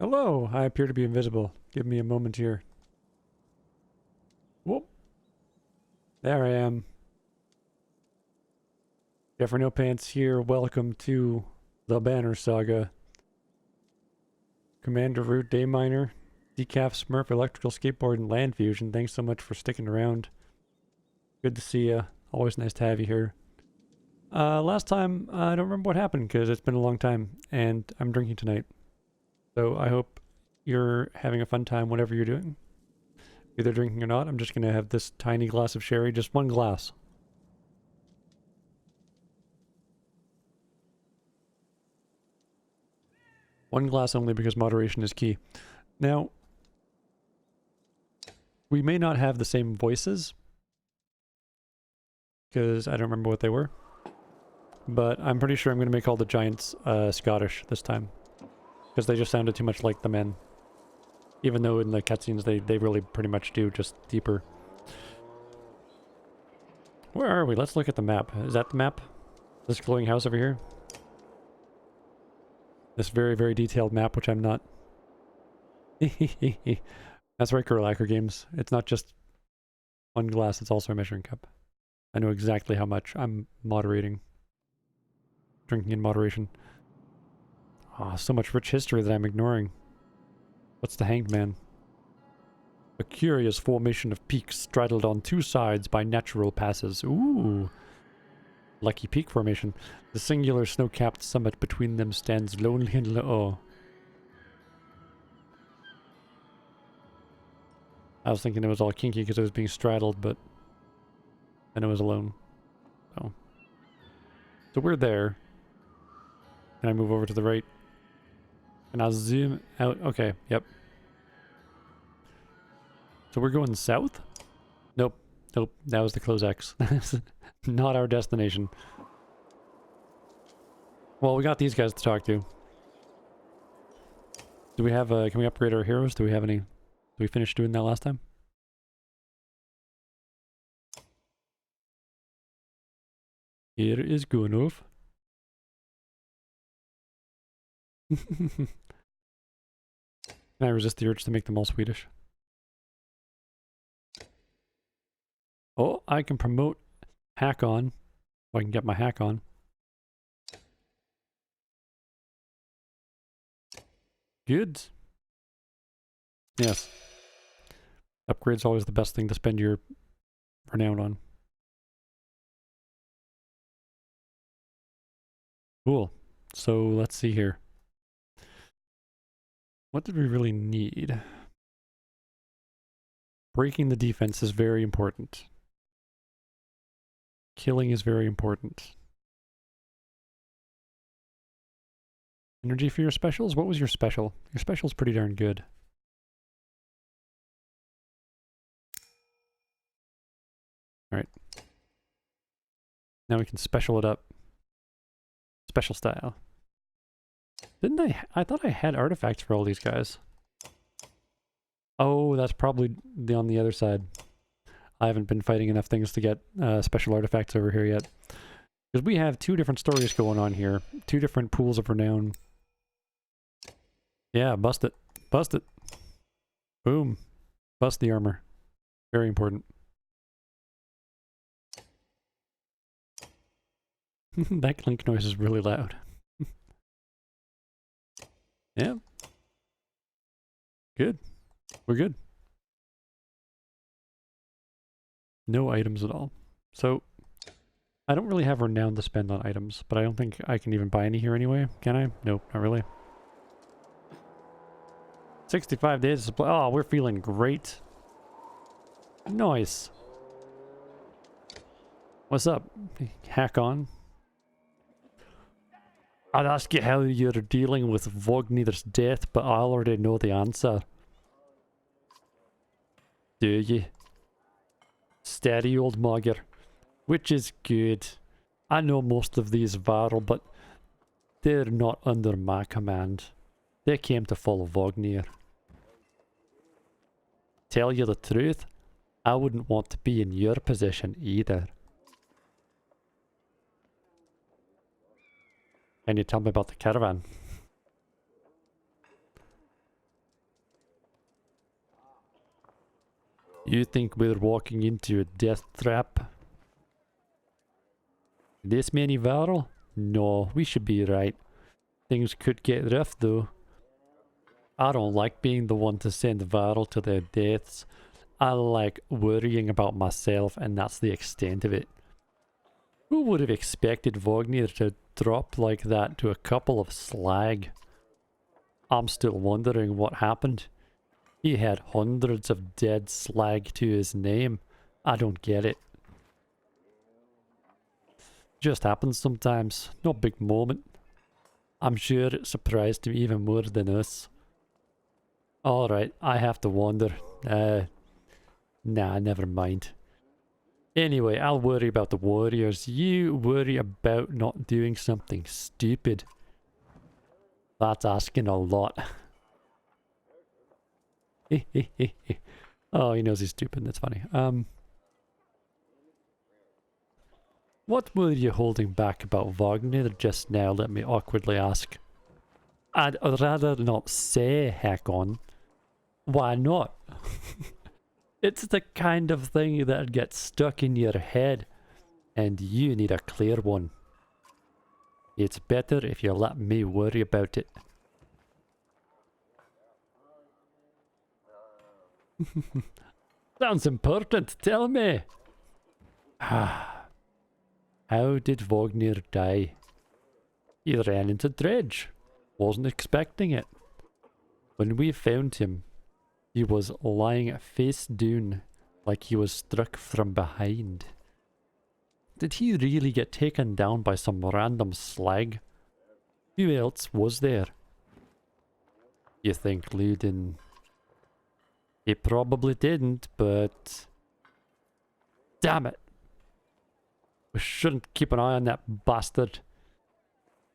Hello, I appear to be invisible. Give me a moment here. Whoop. There I am. Jeffrey No Pants here. Welcome to the Banner Saga. Commander Root, Dayminer, Decaf Smurf, Electrical Skateboard, and Land Fusion. Thanks so much for sticking around. Good to see you. Always nice to have you here. Last time, I don't remember what happened because it's been a long time, and I'm drinking tonight. So I hope you're having a fun time whatever you're doing. Either drinking or not, I'm just going to have this tiny glass of sherry, just one glass. One glass only because moderation is key. Now, we may not have the same voices, because I don't remember what they were. But I'm pretty sure I'm going to make all the giants Scottish this time. Because they just sounded too much like the men. Even though in the cutscenes they really pretty much do, just deeper. Where are we? Let's look at the map. Is that the map? This glowing house over here? This very, very detailed map, which I'm not. That's right, Girl Games. It's not just one glass, it's also a measuring cup. I know exactly how much I'm moderating. Drinking in moderation. Ah, oh, so much rich history that I'm ignoring. What's the Hanged Man? A curious formation of peaks straddled on two sides by natural passes. Ooh. Lucky peak formation. The singular snow-capped summit between them stands lonely and oh. I was thinking it was all kinky because it was being straddled, but then it was alone. Oh. So we're there. Can I move over to the right? And I'll zoom out. Okay, yep. So we're going south? Nope. Nope. That was the close X. Not our destination. Well, we got these guys to talk to. Do we have, can we upgrade our heroes? Do we have any? Did we finish doing that last time? Here is Gunov. Can I resist the urge to make them all Swedish? Oh, I can promote hack on. Oh, I can get my hack on. Good. Yes. Upgrade's always the best thing to spend your renown on. Cool. So let's see here. What did we really need? Breaking the defense is very important. Killing is very important. Energy for your specials? What was your special? Your special's pretty darn good. Alright. Now we can special it up. Special style. Didn't I thought I had artifacts for all these guys. Oh, that's probably on the other side. I haven't been fighting enough things to get special artifacts over here yet. Because we have two different stories going on here. Two different pools of renown. Yeah, bust it. Bust it. Boom. Bust the armor. Very important. That clink noise is really loud. Yeah. Good. We're good. No items at all. So, I don't really have renown to spend on items, but I don't think I can even buy any here anyway. Can I? Nope, not really. 65 days of supply. Oh, we're feeling great. Nice. What's up? Hack on. I'd ask you how you're dealing with Vognir's death, but I already know the answer. Do you? Steady, old mugger. Which is good. I know most of these Varl, but they're not under my command. They came to follow Vognir. Tell you the truth, I wouldn't want to be in your position either. Can you tell me about the caravan? You think we're walking into a death trap? This many viral? No, we should be right. Things could get rough though. I don't like being the one to send viral to their deaths. I like worrying about myself, and that's the extent of it. Who would have expected Wagner to drop like that to a couple of slag? I'm still wondering what happened. He had hundreds of dead slag to his name. I don't get it. Just happens sometimes. No big moment. I'm sure it surprised him even more than us. Alright, I have to wander. Nah, never mind. Anyway, I'll worry about the warriors. You worry about not doing something stupid. That's asking a lot. Oh, he knows he's stupid. That's funny. What were you holding back about Wagner just now? Let me awkwardly ask. I'd rather not say, heck on. Why not? It's the kind of thing that gets stuck in your head, and you need a clear one. It's better if you let me worry about it. Sounds important, tell me! How did Wagner die? He ran into Dredge. Wasn't expecting it. When we found him, he was lying face down, like he was struck from behind. Did he really get taken down by some random slag? Who else was there? You think Luden? He probably didn't, but... Damn it! We shouldn't keep an eye on that bastard.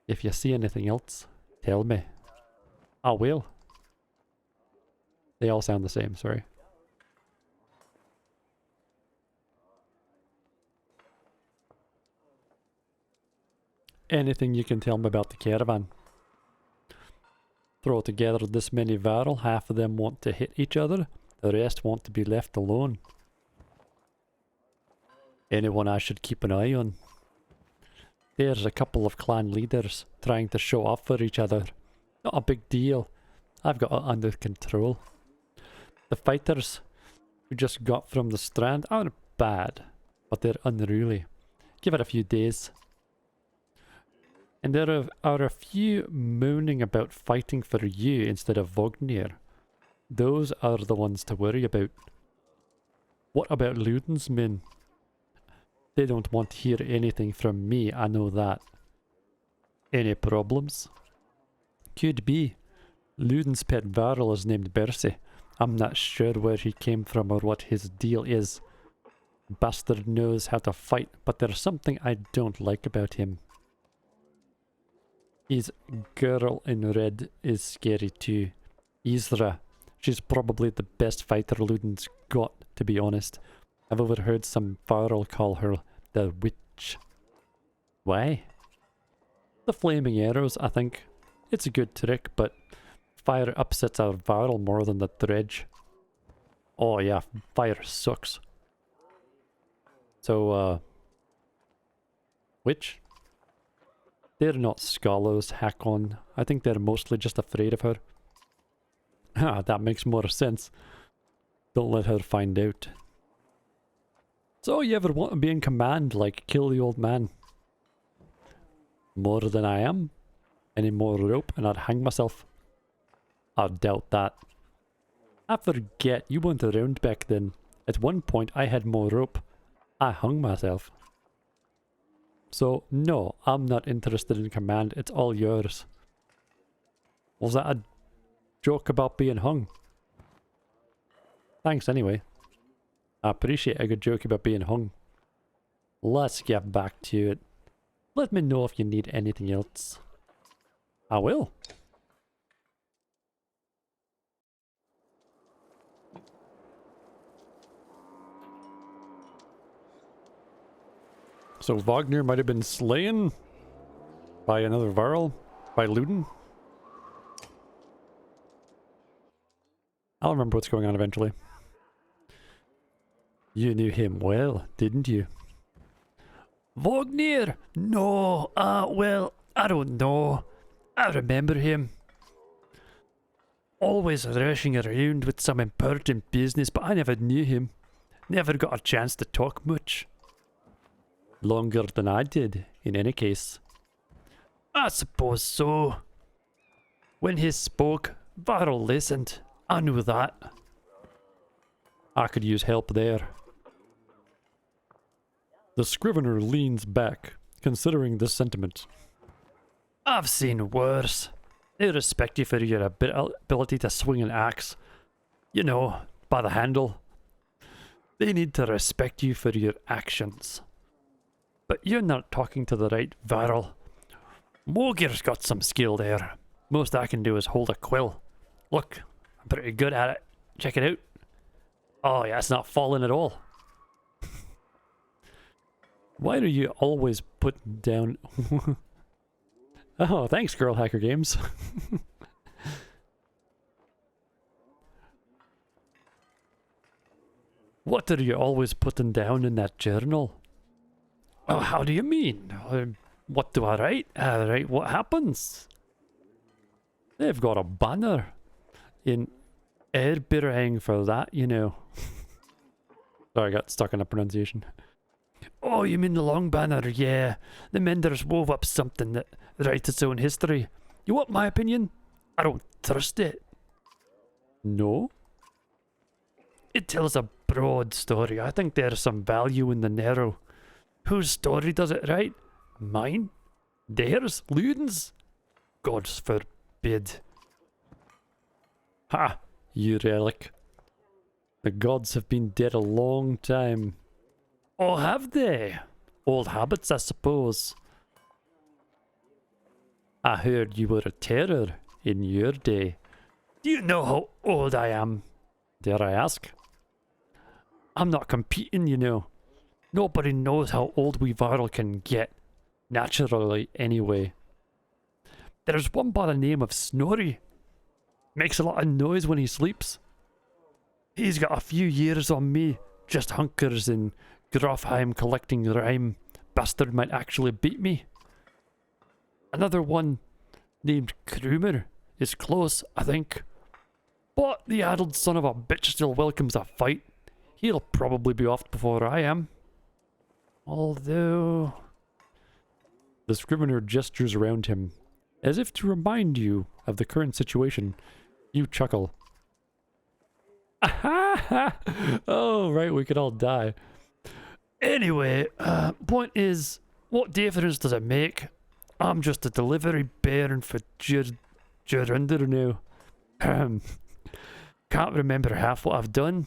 If you see anything else, tell me. I will. They all sound the same, sorry. Anything you can tell me about the caravan? Throw together this many viral, half of them want to hit each other, the rest want to be left alone. Anyone I should keep an eye on? There's a couple of clan leaders trying to show off for each other. Not a big deal. I've got it under control. The fighters we just got from the strand aren't bad, but they're unruly. Give it a few days. And there are a few moaning about fighting for you instead of Wagner. Those are the ones to worry about. What about Luden's men? They don't want to hear anything from me, I know that. Any problems? Could be. Luden's pet Varl is named Bercy. I'm not sure where he came from or what his deal is. Bastard knows how to fight, but there's something I don't like about him. His girl in red is scary too. Isra. She's probably the best fighter Luden's got, to be honest. I've overheard some Varl call her the witch. Why? The flaming arrows, I think. It's a good trick, but fire upsets our Varl more than the dredge. Oh yeah, fire sucks. So, witch? They're not scholars, Hakon. I think they're mostly just afraid of her. Ah, that makes more sense. Don't let her find out. So, you ever want to be in command, like kill the old man? More than I am? Any more rope and I'd hang myself? I doubt that. I forget, you weren't around back then. At one point I had more rope. I hung myself. So, no, I'm not interested in command, it's all yours. Was that a joke about being hung? Thanks anyway. I appreciate a good joke about being hung. Let's get back to it. Let me know if you need anything else. I will. So Wagner might have been slain by another Varl, by Luden. I'll remember what's going on eventually. You knew him well, didn't you? Vognir? No, well, I don't know. I remember him. Always rushing around with some important business, but I never knew him. Never got a chance to talk much. Longer than I did, in any case. I suppose so. When he spoke, Varl listened. I knew that. I could use help there. The scrivener leans back, considering this sentiment. I've seen worse. They respect you for your ability to swing an axe. You know, by the handle. They need to respect you for your actions. But you're not talking to the right Varl. Mogir's got some skill there. Most I can do is hold a quill. Look, I'm pretty good at it. Check it out. Oh yeah, it's not falling at all. Why do you always put down... Oh, thanks, Girl Hacker Games. What are you always putting down in that journal? Oh, how do you mean? What do I write? I write what happens. They've got a banner in Erbirang for that, you know. Sorry, I got stuck on a pronunciation. Oh, you mean the long banner? Yeah. The Menders wove up something that writes its own history. You want my opinion? I don't trust it. No? It tells a broad story. I think there's some value in the narrow. Whose story does it write? Mine? Theirs? Luden's? God forbid. Ha! You relic. The gods have been dead a long time. Oh, have they? Old habits, I suppose. I heard you were a terror in your day. Do you know how old I am? Dare I ask? I'm not competing, you know. Nobody knows how old we Varl can get. Naturally, anyway. There's one by the name of Snorri. Makes a lot of noise when he sleeps. He's got a few years on me. Just hunkers in Grofheim collecting rhyme. Bastard might actually beat me. Another one named Krumer is close, I think. But the addled son of a bitch still welcomes a fight. He'll probably be off before I am. Although... The scrivener gestures around him, as if to remind you of the current situation. You chuckle. Oh, right, we could all die. Anyway, point is, what difference does it make? I'm just a delivery baron for Jurinder now. Can't remember half what I've done.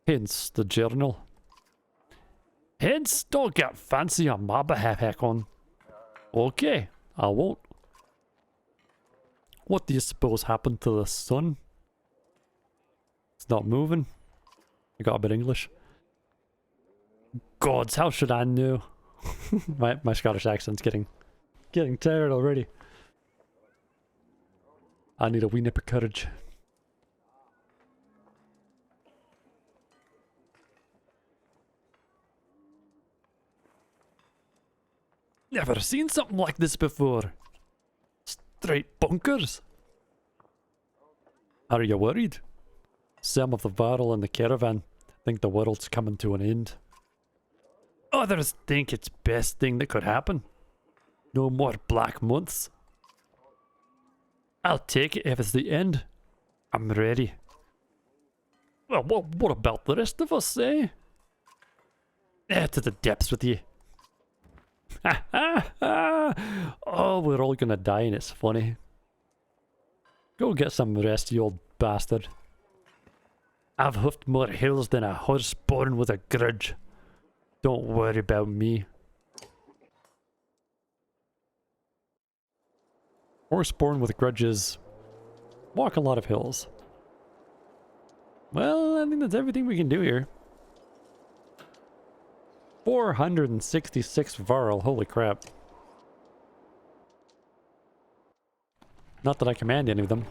Hence the journal. Hence, don't get fancy on my behalf, Hakon. Okay, I won't. What do you suppose happened to the sun? It's not moving. I got a bit English. Gods, how should I know? my Scottish accent's getting tired already. I need a wee nip of courage. Never seen something like this before. Straight bunkers. Are you worried? Some of the Varl and the caravan think the world's coming to an end. Others think it's best thing that could happen. No more black months. I'll take it if it's the end. I'm ready. Well, what about the rest of us, eh? To the depths with you. Oh, we're all gonna die and it's funny. Go get some rest, you old bastard. I've hoofed more hills than a horse born with a grudge. Don't worry about me. Horse born with grudges walk a lot of hills. Well, I think that's everything we can do here. 466 Varl, holy crap. Not that I command any of them.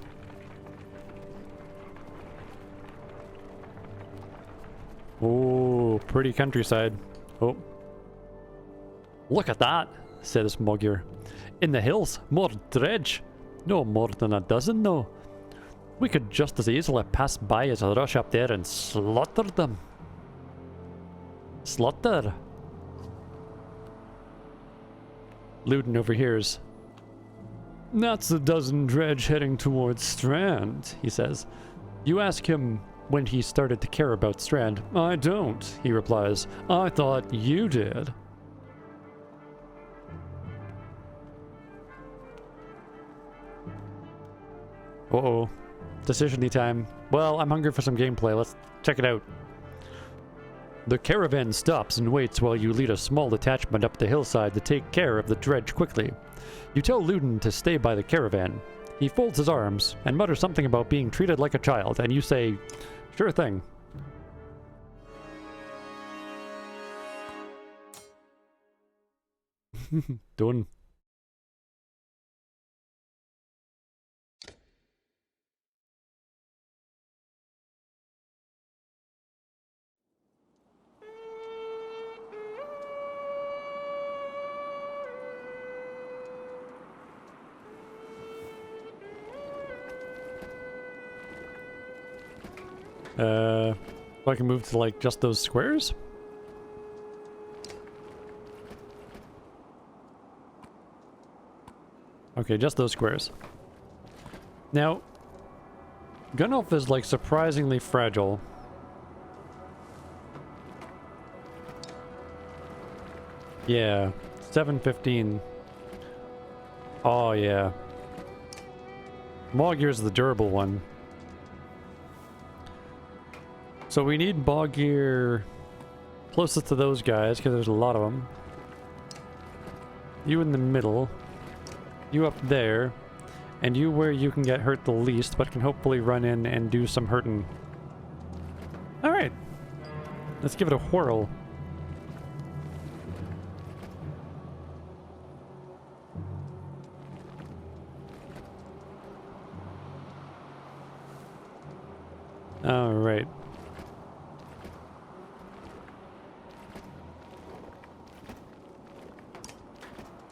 pretty countryside. Oh. Look at that, said Smogger. In the hills, more dredge. No more than a dozen, though. We could just as easily pass by as rush up there and slaughter them. Slaughter. Luden overhears. That's a dozen dredge heading towards Strand, he says. You ask him when he started to care about Strand. I don't, he replies. I thought you did. Uh-oh. Decision-y time. Well, I'm hungry for some gameplay. Let's check it out. The caravan stops and waits while you lead a small detachment up the hillside to take care of the dredge quickly. You tell Luden to stay by the caravan. He folds his arms and mutters something about being treated like a child, and you say, sure thing. Done. I can move to like just those squares? Okay, just those squares. Now, Gunolf is like surprisingly fragile. Yeah, 715. Oh yeah. Moggear's the durable one. So we need Boggear closest to those guys, because there's a lot of them. You in the middle. You up there. And you where you can get hurt the least, but can hopefully run in and do some hurting. Alright. Let's give it a whirl. Alright.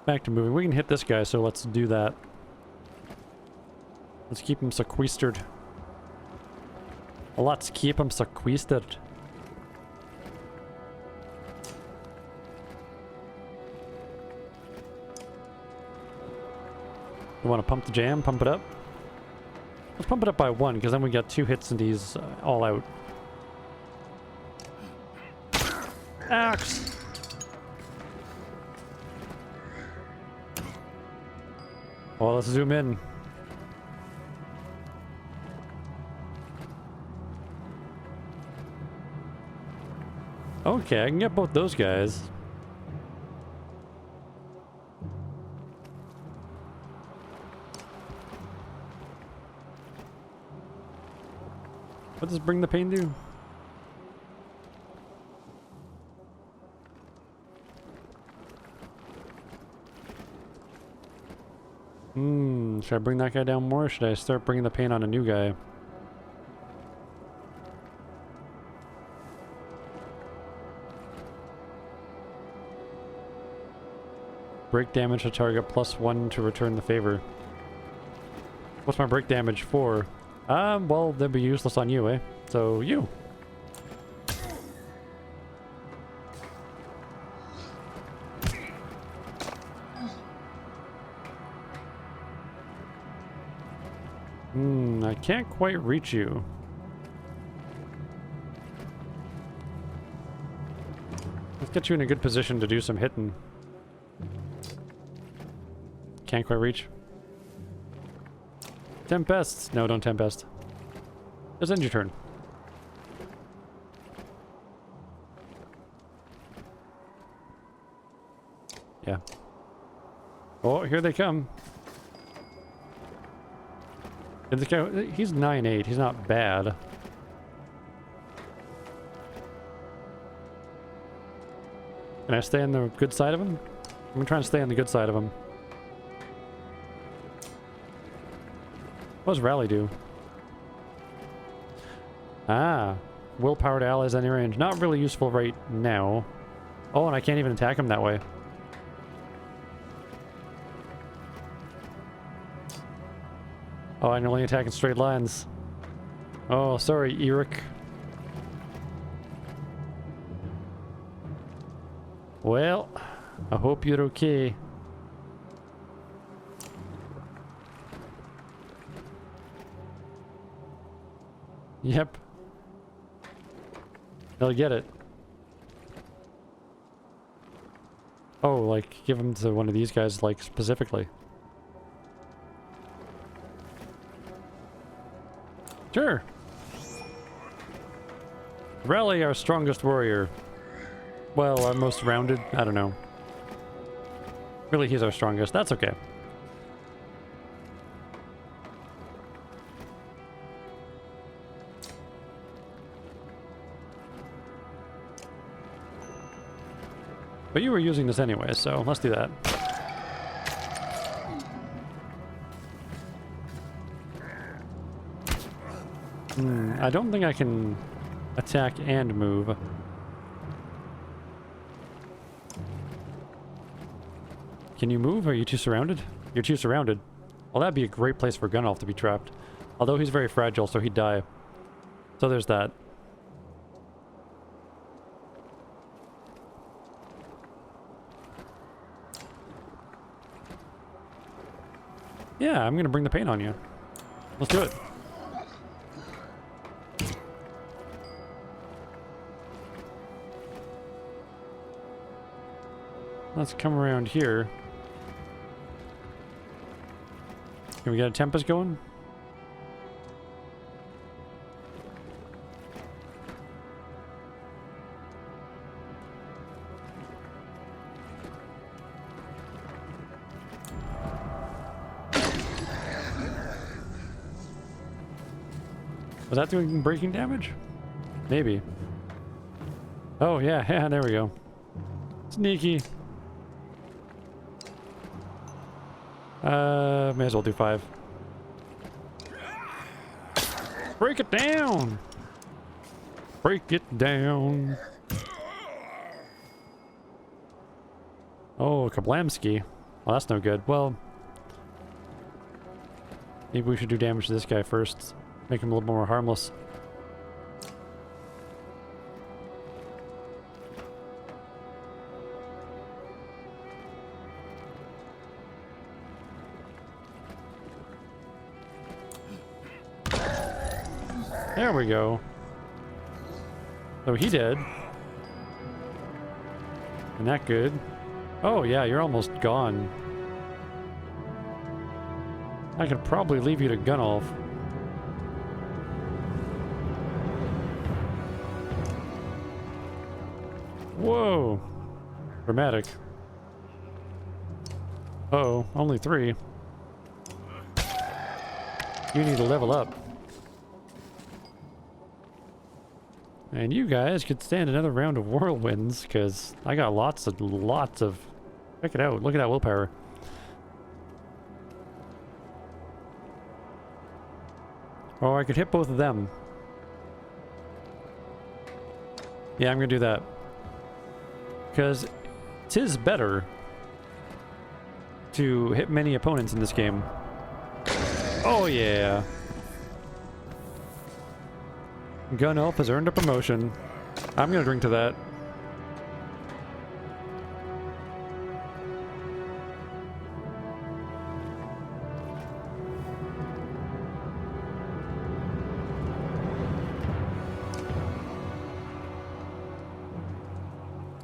Back to moving. We can hit this guy, so let's do that. Let's keep him sequestered. Let's keep him sequestered. You want to pump the jam? Pump it up? Let's pump it up by 1, because then we got 2 hits and he's all out. Axe! Well, let's zoom in. Okay, I can get both those guys. What does bring the pain do? Should I bring that guy down more, or should I start bringing the pain on a new guy? Break damage to target +1 to return the favor. What's my break damage for? Well, they'd be useless on you, eh? So, you. I can't quite reach you. Let's get you in a good position to do some hitting. Can't quite reach. Tempest! No, don't Tempest. Just end your turn. Yeah. Oh, here they come. And this guy, he's 9-8. He's not bad. Can I stay on the good side of him? I'm trying to stay on the good side of him. What does Rally do? Ah. willpower to allies any range. Not really useful right now. Oh, and I can't even attack him that way. Oh, I can only attack in straight lines. Oh, sorry, Eric. Well, I hope you're okay. Yep. They'll get it. Oh, like, give them to one of these guys, like, specifically. Sure. Rally our strongest warrior. Well, our most rounded? I don't know. Really, he's our strongest. That's okay. But you were using this anyway, so let's do that. I don't think I can attack and move. Can you move? Are you too surrounded? You're too surrounded. Well, that'd be a great place for Gunolf to be trapped. Although he's very fragile, so he'd die. So there's that. Yeah, I'm gonna bring the pain on you. Let's do it. Let's come around here. Can we get a Tempest going? Was that doing breaking damage? Maybe. Oh, yeah, yeah, there we go. Sneaky. May as well do 5. Break it down! Break it down. Oh, Kablamski. Well, that's no good. Well, maybe we should do damage to this guy first. Make him a little more harmless. There we go. Oh, he did. Isn't that good? Oh, yeah, you're almost gone. I could probably leave you to Gunolf. Whoa! Dramatic. Uh-oh, only 3. You need to level up. And you guys could stand another round of whirlwinds, because I got lots of... Check it out, look at that willpower. Oh, I could hit both of them. Yeah, I'm gonna do that. Because 'tis better to hit many opponents in this game. Oh yeah! Gun Elf has earned a promotion. I'm gonna drink to that.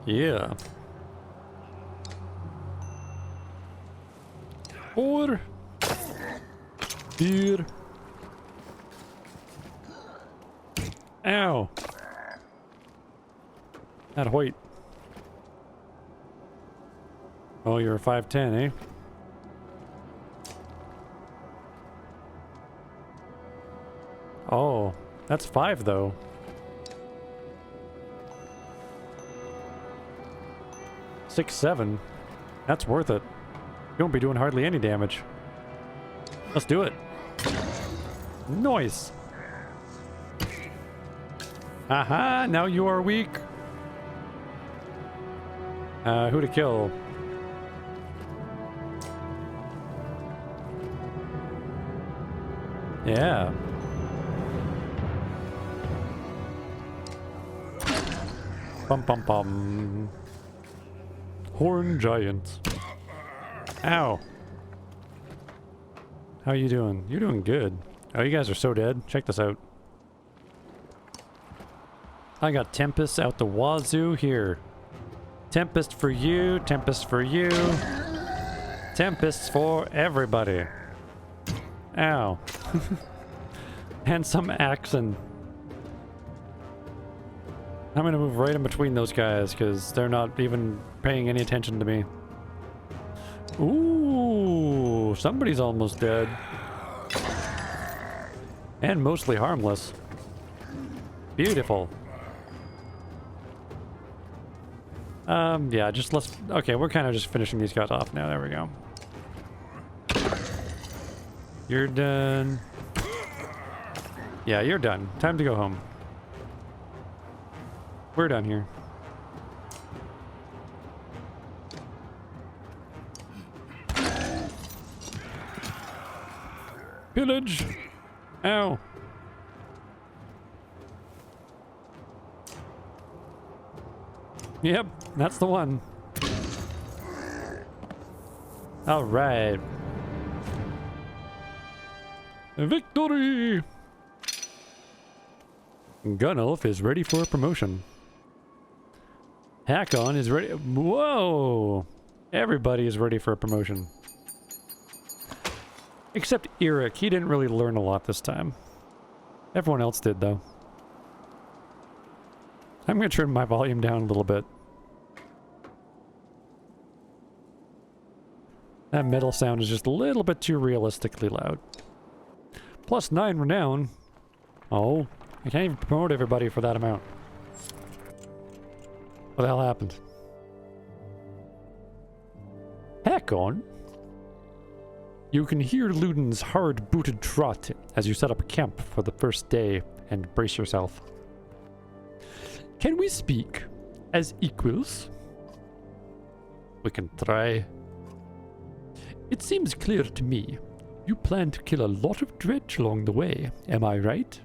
Yeah. Or here. Ow. Not white. Oh, you're a 5'10", eh? Oh, that's 5 though. 6'7". That's worth it. You won't be doing hardly any damage. Let's do it. Nice. Aha! Now you are weak. Who to kill? Yeah. Bum bum bum. Horn giant. Ow. How you doing? You're doing good. Oh, you guys are so dead. Check this out. I got Tempest out the wazoo here. Tempest for you, Tempest for you. Tempest for everybody. Ow. And some action. I'm gonna move right in between those guys because they're not even paying any attention to me. Ooh, somebody's almost dead. And mostly harmless. Beautiful. Yeah, just let's... Okay, we're kind of just finishing these guys off now. There we go. You're done. Yeah, you're done. Time to go home. We're done here. Pillage! Ow! Yep, that's the one. Alright. Victory! Gunelf is ready for a promotion. Hakon is ready. Whoa! Everybody is ready for a promotion. Except Eric. He didn't really learn a lot this time. Everyone else did, though. I'm going to turn my volume down a little bit. That metal sound is just a little bit too realistically loud. Plus 9 renown. Oh, I can't even promote everybody for that amount. What the hell happened? Hakon? You can hear Luden's hard-booted trot as you set up camp for the first day and brace yourself. Can we speak as equals? We can try. It seems clear to me you plan to kill a lot of dredge along the way, am I right?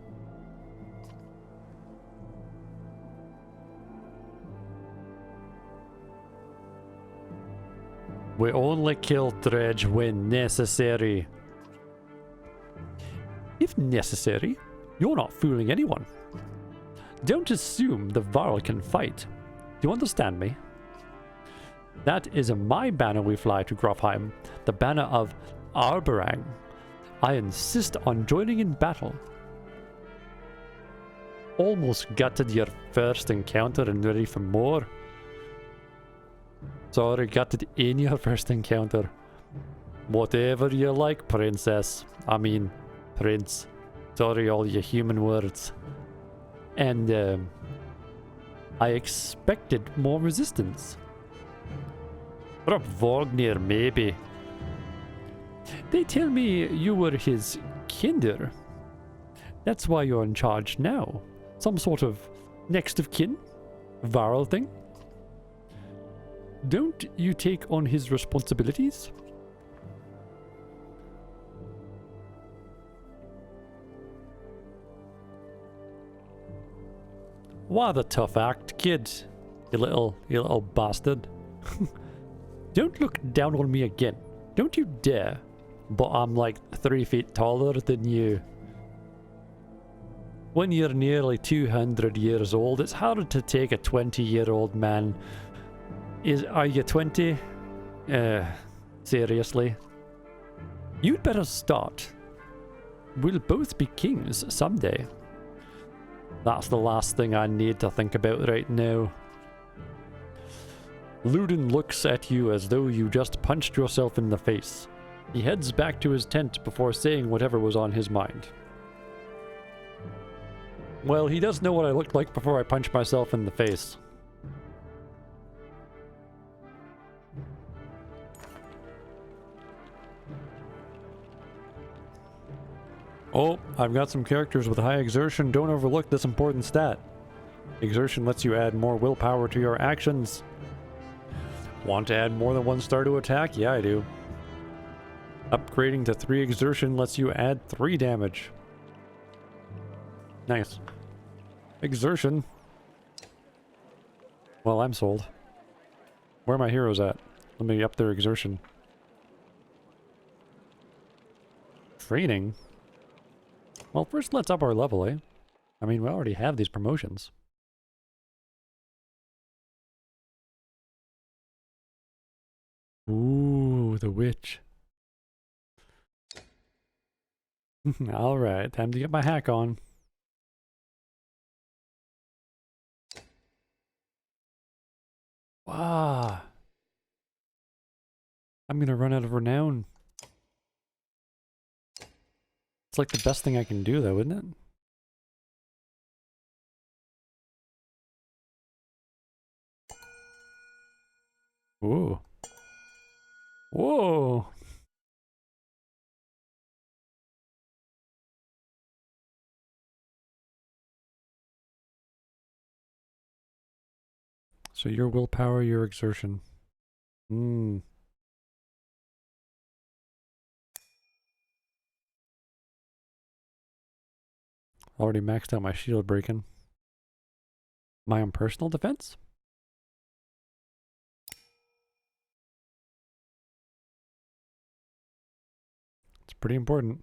We only kill dredge when necessary. If necessary, you're not fooling anyone. Don't assume the Varl can fight. Do you understand me? That is my banner we fly to Grofheim, the banner of Arberang. I insist on joining in battle. Almost gutted your first encounter and ready for more. Sorry, gutted in your first encounter. Whatever you like, princess. I mean, prince. Sorry, all your human words. And, I expected more resistance. From Vognir, maybe. They tell me you were his kinder. That's why you're in charge now. Some sort of next of kin? Varl thing? Don't you take on his responsibilities? What a tough act, kid. You little bastard. Don't look down on me again. Don't you dare. But I'm like 3 feet taller than you. When you're nearly 200 years old, it's hard to take a 20-year-old man. Are you 20? Seriously? You'd better start. We'll both be kings someday. That's the last thing I need to think about right now. Luden looks at you as though you just punched yourself in the face. He heads back to his tent before saying whatever was on his mind. Well, he does know what I looked like before I punched myself in the face. Oh, I've got some characters with high exertion. Don't overlook this important stat. Exertion lets you add more willpower to your actions. Want to add more than 1 star to attack? Yeah, I do. Upgrading to 3 exertion lets you add 3 damage. Nice. Exertion. Well, I'm sold. Where are my heroes at? Let me up their exertion. Training? Well, first let's up our level, eh? I mean, we already have these promotions. Ooh, the witch. Alright, time to get my hack on. Wow. I'm gonna run out of renown. It's like the best thing I can do though, isn't it? Ooh. Whoa. So your willpower, your exertion. Hmm. Already maxed out my shield breaking. My own personal defense? It's pretty important.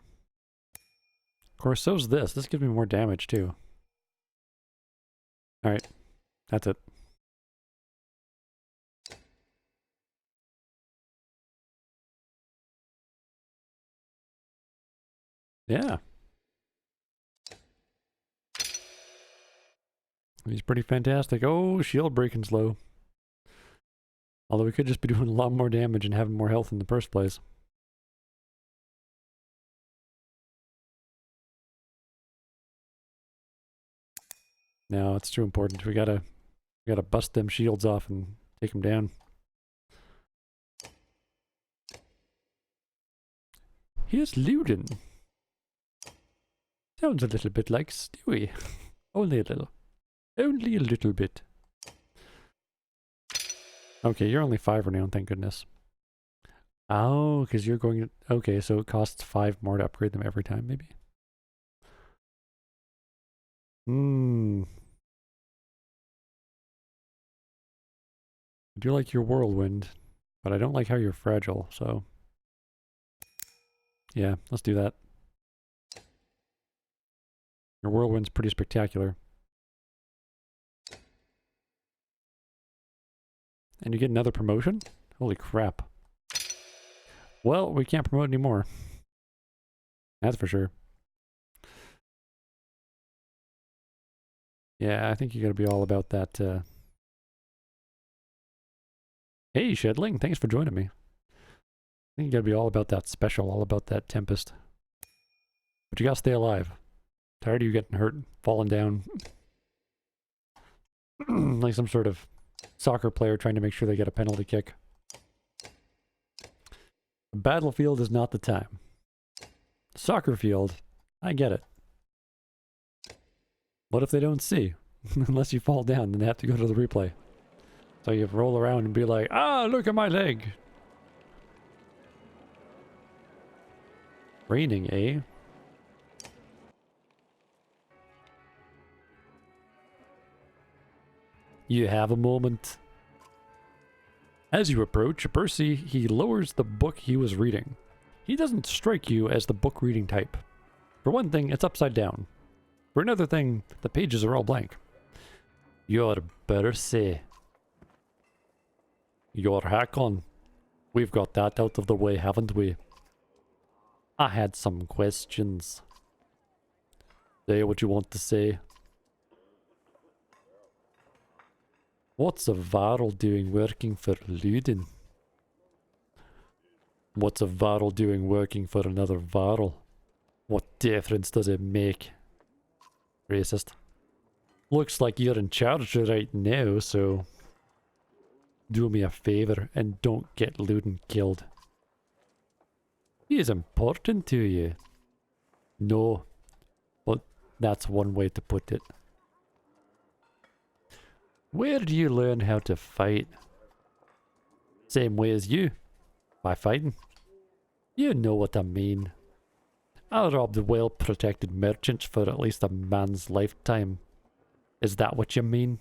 Of course, so's this. This gives me more damage too. Alright. That's it. Yeah. He's pretty fantastic. Oh, shield breaking's low. Although we could just be doing a lot more damage and having more health in the first place. No, it's too important. We gotta bust them shields off and take them down. Here's Luden. Sounds a little bit like Stewie. Only a little. Only a little bit. Okay, you're only 5 renown, thank goodness. Oh, because you're going to... Okay, so it costs 5 more to upgrade them every time, maybe? Hmm. I do like your whirlwind, but I don't like how you're fragile, so... Yeah, let's do that. Your whirlwind's pretty spectacular. And you get another promotion? Holy crap. Well, we can't promote anymore. That's for sure. Yeah, I think you gotta be all about that, Hey, Shedling, thanks for joining me. I think you gotta be all about that special, all about that Tempest. But you gotta stay alive. Tired of you getting hurt, falling down. Like some sort of soccer player trying to make sure they get a penalty kick. The battlefield is not the time. Soccer field, I get it. What if they don't see? Unless you fall down, then they have to go to the replay. So you roll around and be like, ah, look at my leg. Raining, eh? You have a moment. As you approach Percy, he lowers the book he was reading. He doesn't strike you as the book reading type. For one thing, it's upside down. For another thing, the pages are all blank. You're Percy. You're Hakon. We've got that out of the way, haven't we? I had some questions. Say what you want to say. What's a Varl doing working for Luden? What's a Varl doing working for another Varl? What difference does it make? Racist. Looks like you're in charge right now, so... do me a favor and don't get Luden killed. He is important to you. No. But that's one way to put it. Where do you learn how to fight? Same way as you. By fighting. You know what I mean. I robbed well-protected merchants for at least a man's lifetime. Is that what you mean?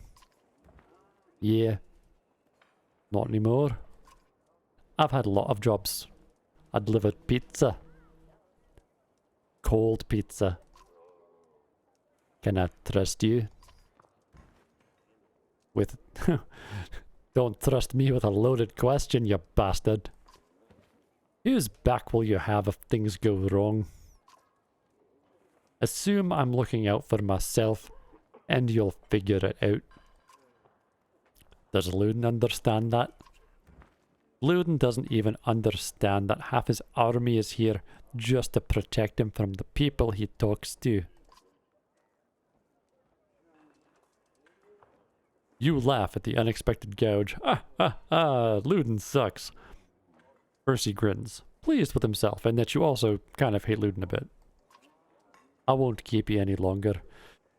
Yeah. Not anymore. I've had a lot of jobs. I delivered pizza. Cold pizza. Can I trust you? With... Don't trust me with a loaded question, you bastard. Whose back will you have if things go wrong? Assume I'm looking out for myself, and you'll figure it out. Does Luden understand that? Luden doesn't even understand that half his army is here just to protect him from the people he talks to. You laugh at the unexpected gouge. Ah, ah, ah, Luden sucks. Percy grins, pleased with himself, and that you also kind of hate Luden a bit. I won't keep you any longer.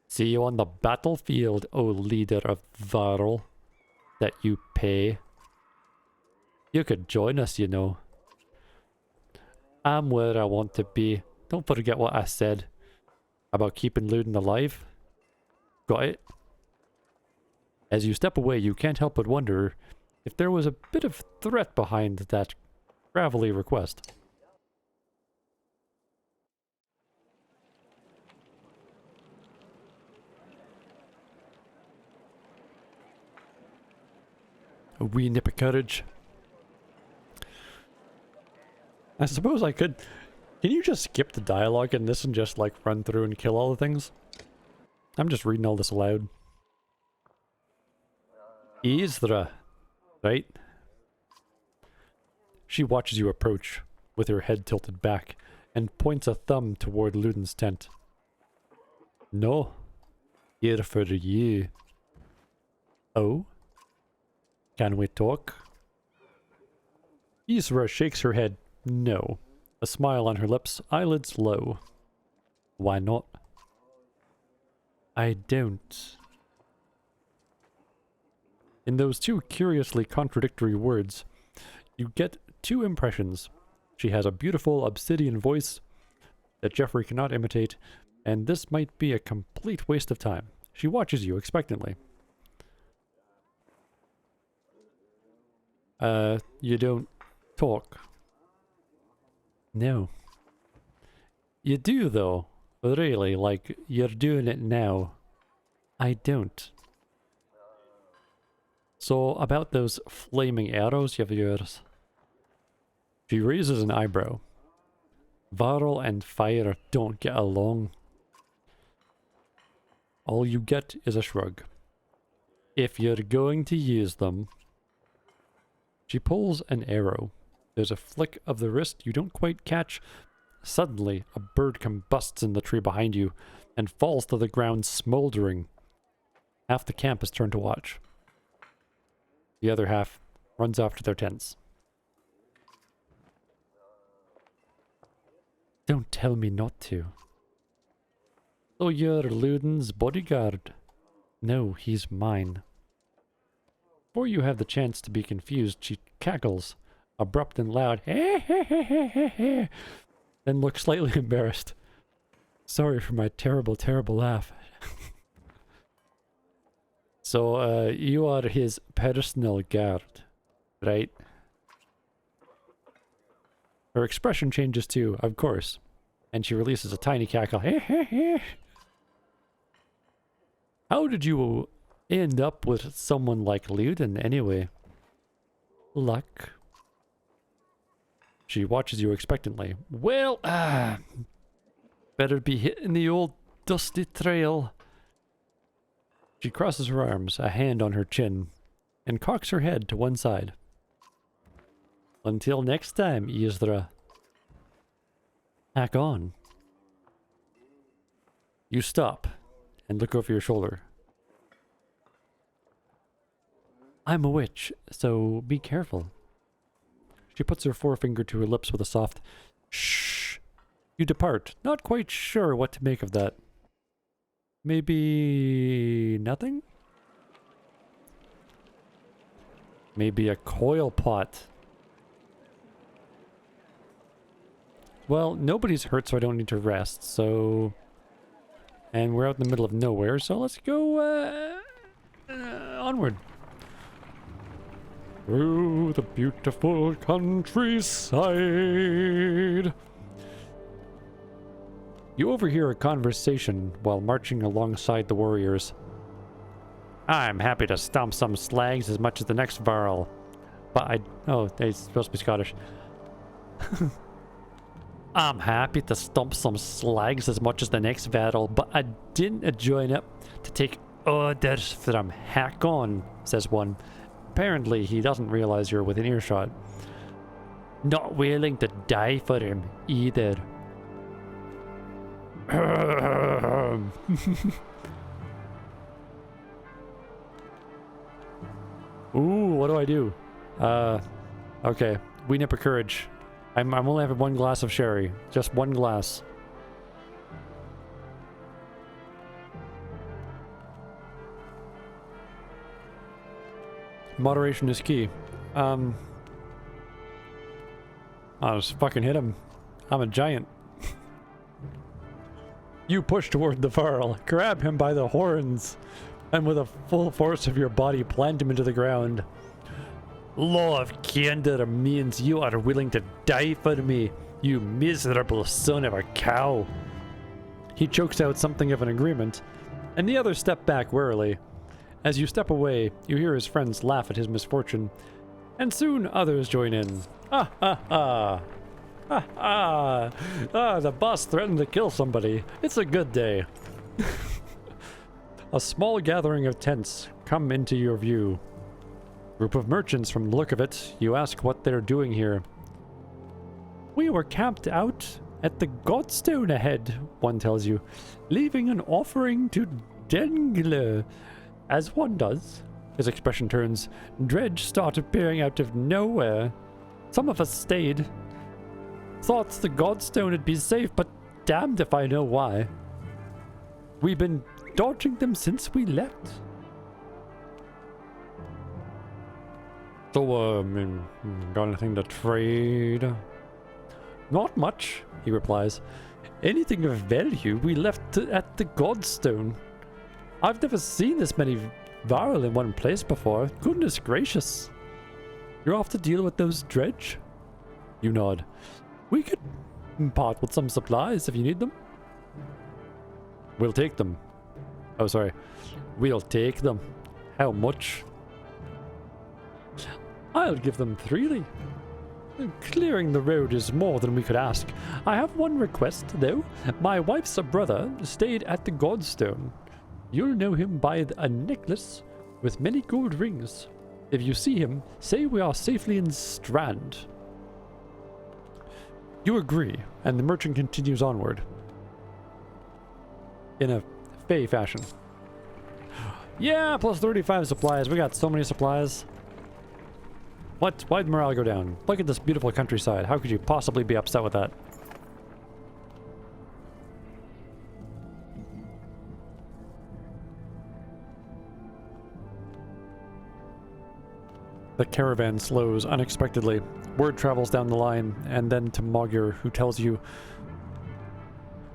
See you on the battlefield, O leader of Varl. That you pay. You could join us, you know. I'm where I want to be. Don't forget what I said about keeping Luden alive. Got it? As you step away, you can't help but wonder if there was a bit of threat behind that gravelly request. A wee nip of courage. I suppose I could... Can you just skip the dialogue in this and just like run through and kill all the things? I'm just reading all this aloud. Isra, right? She watches you approach with her head tilted back and points a thumb toward Luden's tent. No, here for you. Oh? Can we talk? Isra shakes her head no. A smile on her lips, eyelids low. Why not? I don't. In those two curiously contradictory words, you get two impressions. She has a beautiful obsidian voice that Jeffrey cannot imitate, and this might be a complete waste of time. She watches you expectantly. You don't talk. No. You do, though. Really, like, you're doing it now. I don't. So, about those flaming arrows of yours. She raises an eyebrow. Varl and fire don't get along. All you get is a shrug. If you're going to use them... She pulls an arrow. There's a flick of the wrist you don't quite catch. Suddenly, a bird combusts in the tree behind you and falls to the ground smoldering. Half the camp is turned to watch. The other half runs off to their tents. Don't tell me not to. So you're Luden's bodyguard? No, he's mine. Before you have the chance to be confused, she cackles, abrupt and loud, then looks slightly embarrassed. Sorry for my terrible, terrible laugh. So, you are his personal guard, right? Her expression changes too, of course, and she releases a tiny cackle. How did you end up with someone like Luden anyway? Luck. She watches you expectantly. Well, better be hitting the old dusty trail. She crosses her arms, a hand on her chin, and cocks her head to one side. Until next time, Isra. Hack on. You stop and look over your shoulder. I'm a witch, so be careful. She puts her forefinger to her lips with a soft shh. You depart, not quite sure what to make of that. Maybe nothing? Maybe a coil pot. Well, nobody's hurt, so I don't need to rest, so... And we're out in the middle of nowhere, so let's go, onward. Through the beautiful countryside. You overhear a conversation while marching alongside the warriors. I'm happy to stomp some slags as much as the next Varl. But oh, they're supposed to be Scottish. I'm happy to stomp some slags as much as the next Varl, but I didn't join up to take orders from Hakon, says one. Apparently, he doesn't realize you're within earshot. Not willing to die for him, either. Ooh, what do I do? Okay. We nip a courage. I'm only having one glass of sherry. Just one glass. Moderation is key. I'll just fucking hit him. I'm a giant. You push toward the Varl, grab him by the horns, and with the full force of your body plant him into the ground. Law of candor means you are willing to die for me, you miserable son of a cow. He chokes out something of an agreement, and the others step back warily. As you step away, you hear his friends laugh at his misfortune, and soon others join in. Ha ha ha! Ha ha! Ah, the boss threatened to kill somebody. It's a good day. A small gathering of tents come into your view. Group of merchants from the look of it. You ask what they're doing here. We were camped out at the Godstone ahead, one tells you, leaving an offering to Dengle. As one does. His expression turns. Dredge started appearing out of nowhere. Some of us stayed. Thought the Godstone would be safe, but damned if I know why. We've been dodging them since we left. So, got anything to trade? Not much, he replies. Anything of value we left at the Godstone. I've never seen this many Varl in one place before. Goodness gracious. You're off to deal with those dredge? You nod. We could part with some supplies if you need them. We'll take them. Oh, sorry. We'll take them. How much? I'll give them freely. Clearing the road is more than we could ask. I have one request, though. My wife's brother stayed at the Godstone. You'll know him by a necklace with many gold rings. If you see him, say we are safely in Strand. You agree, and the merchant continues onward. In a fey fashion. Yeah, plus 35 supplies. We got so many supplies. What? Why'd morale go down? Look at this beautiful countryside. How could you possibly be upset with that? The caravan slows unexpectedly. Word travels down the line, and then to Mogger, who tells you,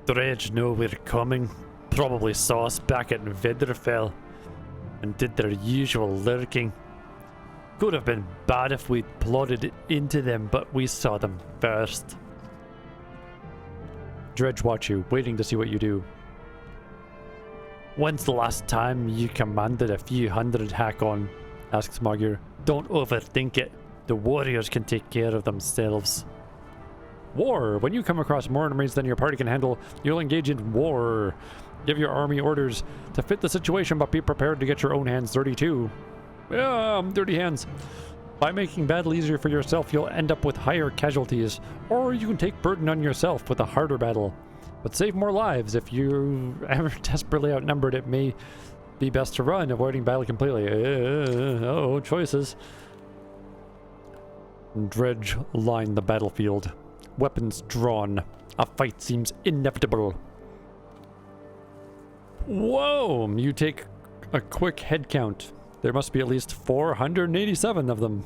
Dredge know we're coming. Probably saw us back at Vedderfell, and did their usual lurking. Could have been bad if we'd plodded into them, but we saw them first. Dredge watch you, waiting to see what you do. When's the last time you commanded a few hundred Hakon? Asks Mogger. Don't overthink it. The warriors can take care of themselves. War. When you come across more enemies than your party can handle, you'll engage in war. Give your army orders to fit the situation, but be prepared to get your own hands dirty too. Yeah, dirty hands. By making battle easier for yourself, you'll end up with higher casualties, or you can take burden on yourself with a harder battle. But save more lives. If you're ever desperately outnumbered, it may be best to run, avoiding battle completely. Oh, choices. Dredge line the battlefield. Weapons drawn. A fight seems inevitable. Whoa! You take a quick head count. There must be at least 487 of them.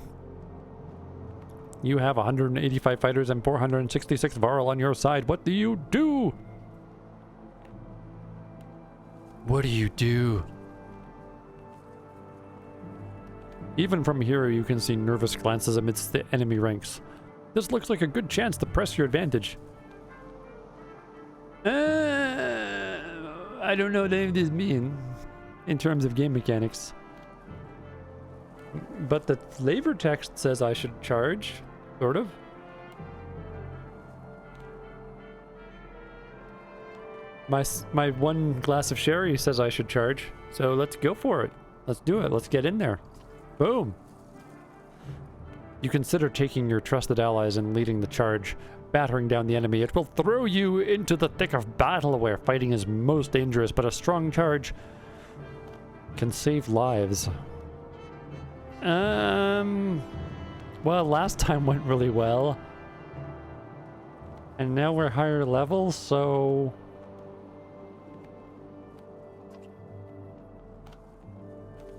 You have 185 fighters and 466 Varl on your side. What do you do? What do you do? Even from here, you can see nervous glances amidst the enemy ranks. This looks like a good chance to press your advantage. I don't know what any of this mean in terms of game mechanics. But the flavor text says I should charge, sort of. My one glass of sherry says I should charge, so let's go for it. Let's do it. Let's get in there. Boom. You consider taking your trusted allies and leading the charge, battering down the enemy. It will throw you into the thick of battle where fighting is most dangerous, but a strong charge can save lives. Well, last time went really well. And now we're higher level, so...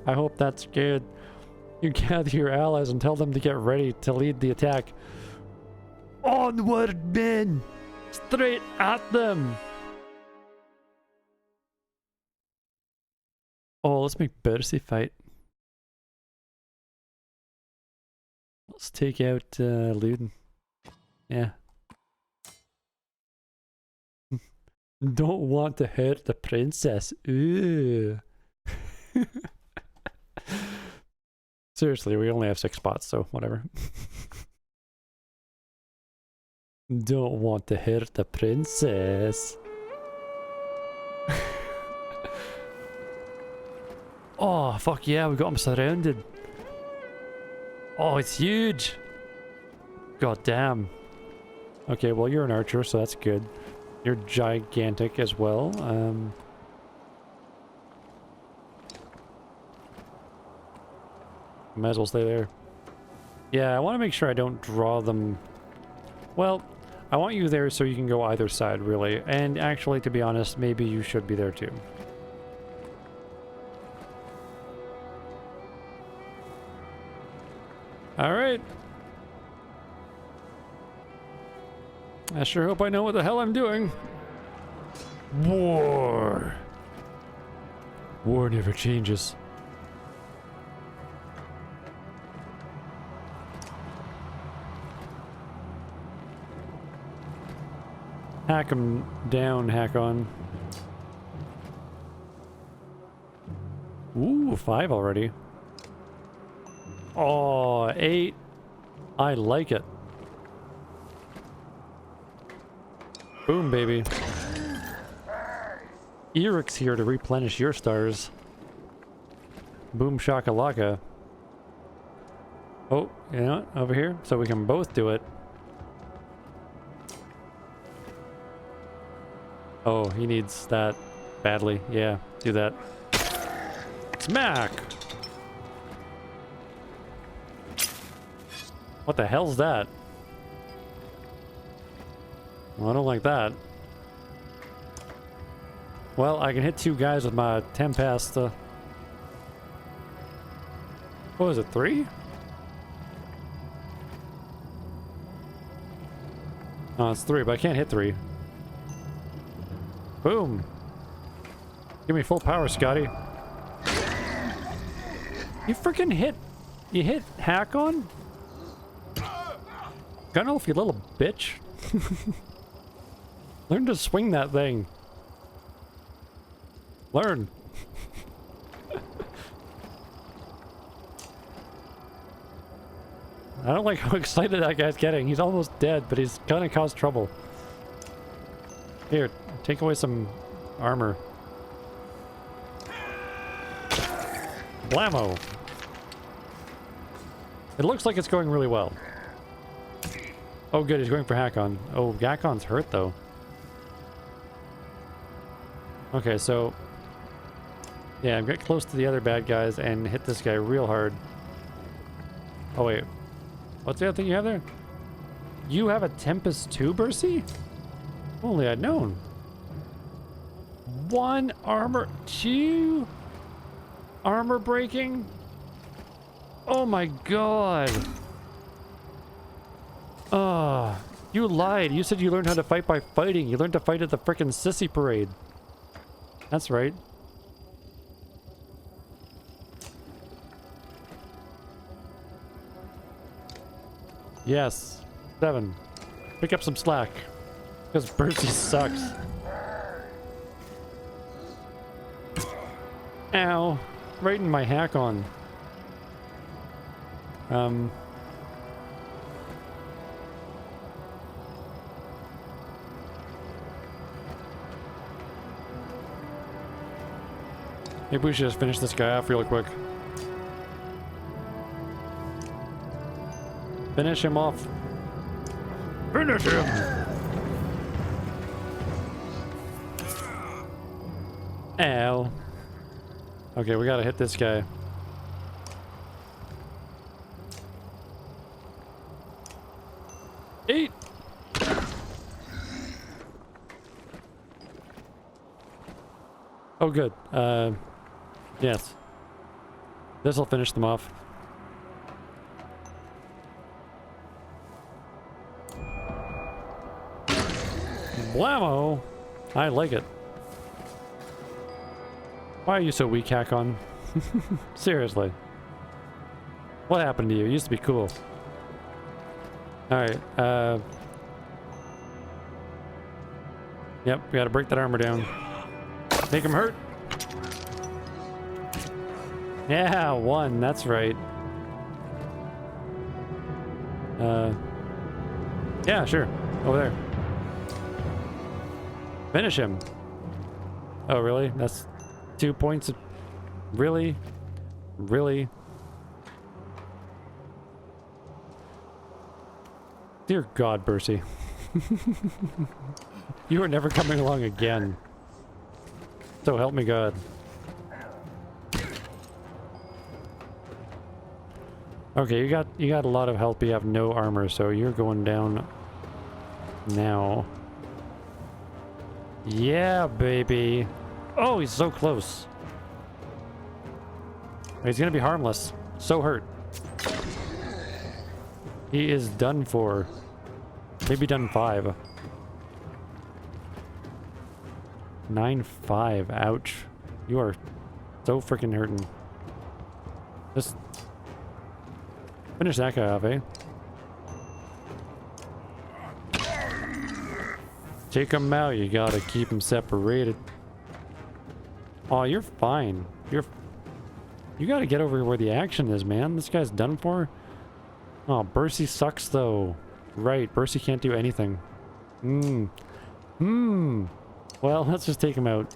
I hope that's good. You gather your allies and tell them to get ready to lead the attack. Onward, men! Straight at them! Oh, let's make Bercy fight. Let's take out Luden. Yeah. Don't want to hurt the princess. Ooh. Seriously, we only have 6 spots, so whatever. Don't want to hurt the princess. Oh, fuck yeah, we got him surrounded. Oh, it's huge. God damn. Okay, well, you're an archer, so that's good. You're gigantic as well. Might as well stay there. Yeah, I want to make sure I don't draw them. Well, I want you there so you can go either side, really. And actually, to be honest, maybe you should be there too. Alright. I sure hope I know what the hell I'm doing. War. War never changes. Hack him down, hack on. Ooh, 5 already. Oh, 8. I like it. Boom, baby. Eric's here to replenish your stars. Boom shakalaka. Oh, you know what? Over here, so we can both do it. Oh, he needs that badly. Yeah, do that. Smack! What the hell's that? Well, I don't like that. Well, I can hit 2 guys with my Tempest. What was it, 3? Oh, it's 3, but I can't hit 3. Boom! Give me full power, Scotty. You freaking hit... You hit hack on? Gunelf, you little bitch. Learn to swing that thing. Learn. I don't like how excited that guy's getting. He's almost dead, but he's gonna cause trouble. Here, take away some armor. Blammo! It looks like it's going really well. Oh good, he's going for Hakon. Oh, Hakon's hurt though. Okay, so... yeah, get close to the other bad guys and hit this guy real hard. Oh wait. What's the other thing you have there? You have a Tempest too, Bercy? Only I'd known. 1 armor... 2 armor breaking? Oh my god! You lied. You said you learned how to fight by fighting. You learned to fight at the frickin' sissy parade. That's right. Yes. 7. Pick up some slack. Because Bercy sucks. Ow. Right in my hack on. Maybe we should just finish this guy off real quick. Finish him off. Finish him! Ow. Okay, we gotta hit this guy. Eight! Oh, good. Yes. This'll finish them off. Blammo! I like it. Why are you so weak, Hakon? Seriously. What happened to you? You used to be cool. Alright, yep, we gotta break that armor down. Make him hurt! Yeah, 1, that's right. Yeah, sure. Over there. Finish him. Oh, really? That's 2 points. Really? Really? Dear God, Bercy. You are never coming along again. So help me God. Okay, you got a lot of health, but you have no armor, so you're going down now. Yeah, baby. Oh, he's so close. He's gonna be harmless. So hurt. He is done for. Maybe done 5. 9-5. Ouch. You are so freaking hurting. Just finish that guy off, eh? Take him out. You gotta keep them separated. Oh, you're fine. You gotta get over where the action is, man. This guy's done for. Oh, Bercy sucks, though. Right, Bercy can't do anything. Well, let's just take him out.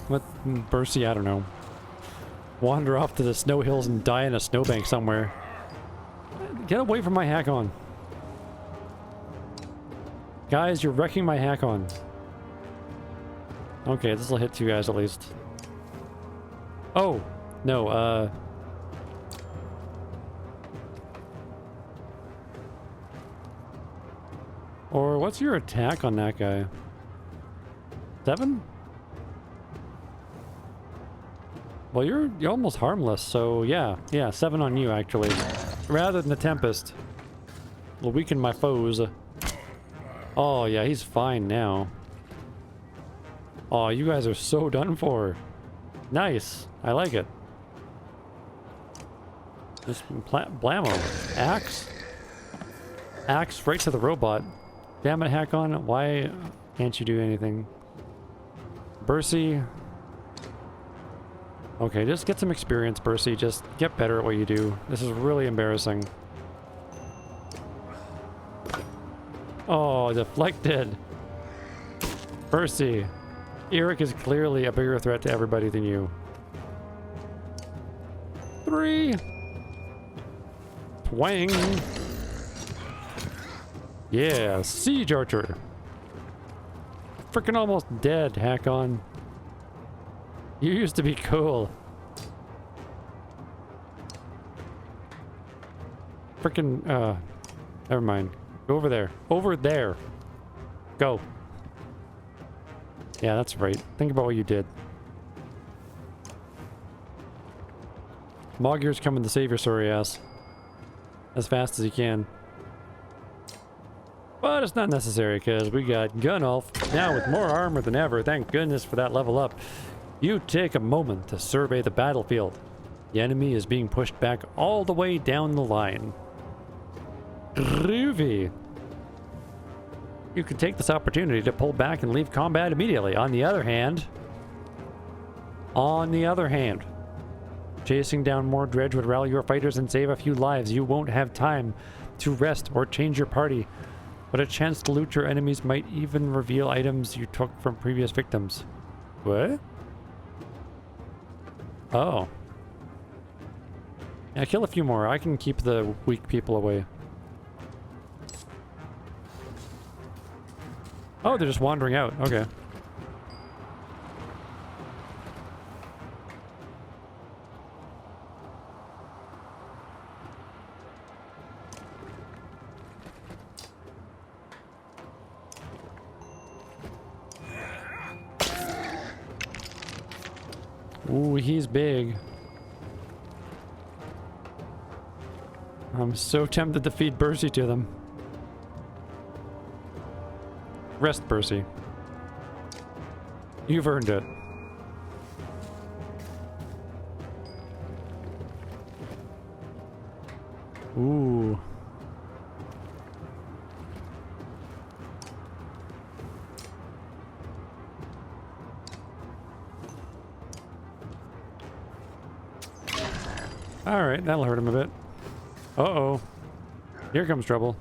Let Bercy, I don't know, wander off to the snow hills and die in a snowbank somewhere. Get away from my Hakon. Guys, you're wrecking my Hakon. Okay, this will hit 2 guys at least. Oh, no, or what's your attack on that guy? 7? Well, you're almost harmless, so yeah, 7 on you actually. Rather than the Tempest. Will weaken my foes. Oh yeah, he's fine now. Oh, you guys are so done for. Nice. I like it. Just blammo. Axe? Axe right to the robot. Damn it, Hakon. Why can't you do anything? Bercy. Okay, just get some experience, Bercy. Just get better at what you do. This is really embarrassing. Oh, deflected. Bercy. Eric is clearly a bigger threat to everybody than you. 3. Twang. Yeah, siege archer. Freaking almost dead, Hakon. You used to be cool. Freaking, never mind. Go over there. Over there. Go. Yeah, that's right. Think about what you did. Mogger's coming to save your sorry ass. As fast as he can. But it's not necessary, because we got Gunulf, now with more armor than ever. Thank goodness for that level up. You take a moment to survey the battlefield. The enemy is being pushed back all the way down the line. Groovy. You can take this opportunity to pull back and leave combat immediately. On the other hand, chasing down more dredge would rally your fighters and save a few lives. You won't have time to rest or change your party, but a chance to loot your enemies might even reveal items you took from previous victims. What? Oh. Yeah, kill a few more. I can keep the weak people away. Oh, they're just wandering out. Okay. Ooh, he's big. I'm so tempted to feed Bercy to them. Rest, Bercy. You've earned it. Ooh. Alright, that'll hurt him a bit. Uh-oh. Here comes trouble.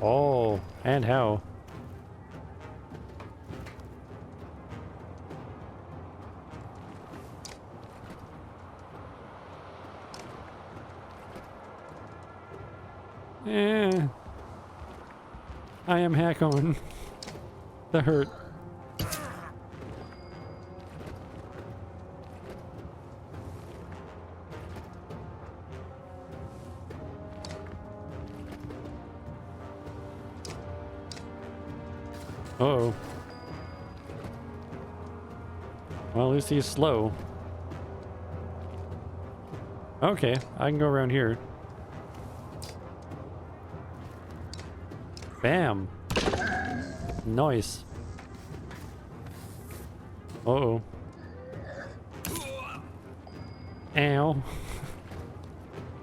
Oh, and how? I am Hakon. The hurt. Uh-oh. Well, at least he's slow. Okay, I can go around here. Bam! Nice. Uh-oh. Ow.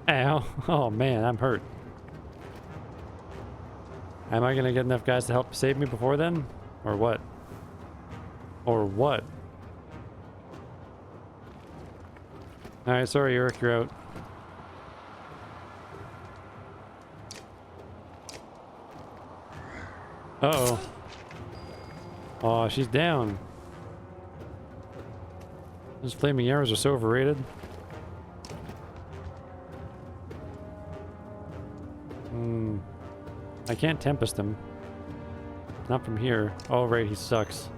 Ow. Oh man, I'm hurt. Am I gonna get enough guys to help save me before then? Or what? Or what? Alright, sorry Eric, you're out. Uh-oh. Oh, she's down. Those flaming arrows are so overrated. I can't Tempest him. Not from here. Oh, right, he sucks.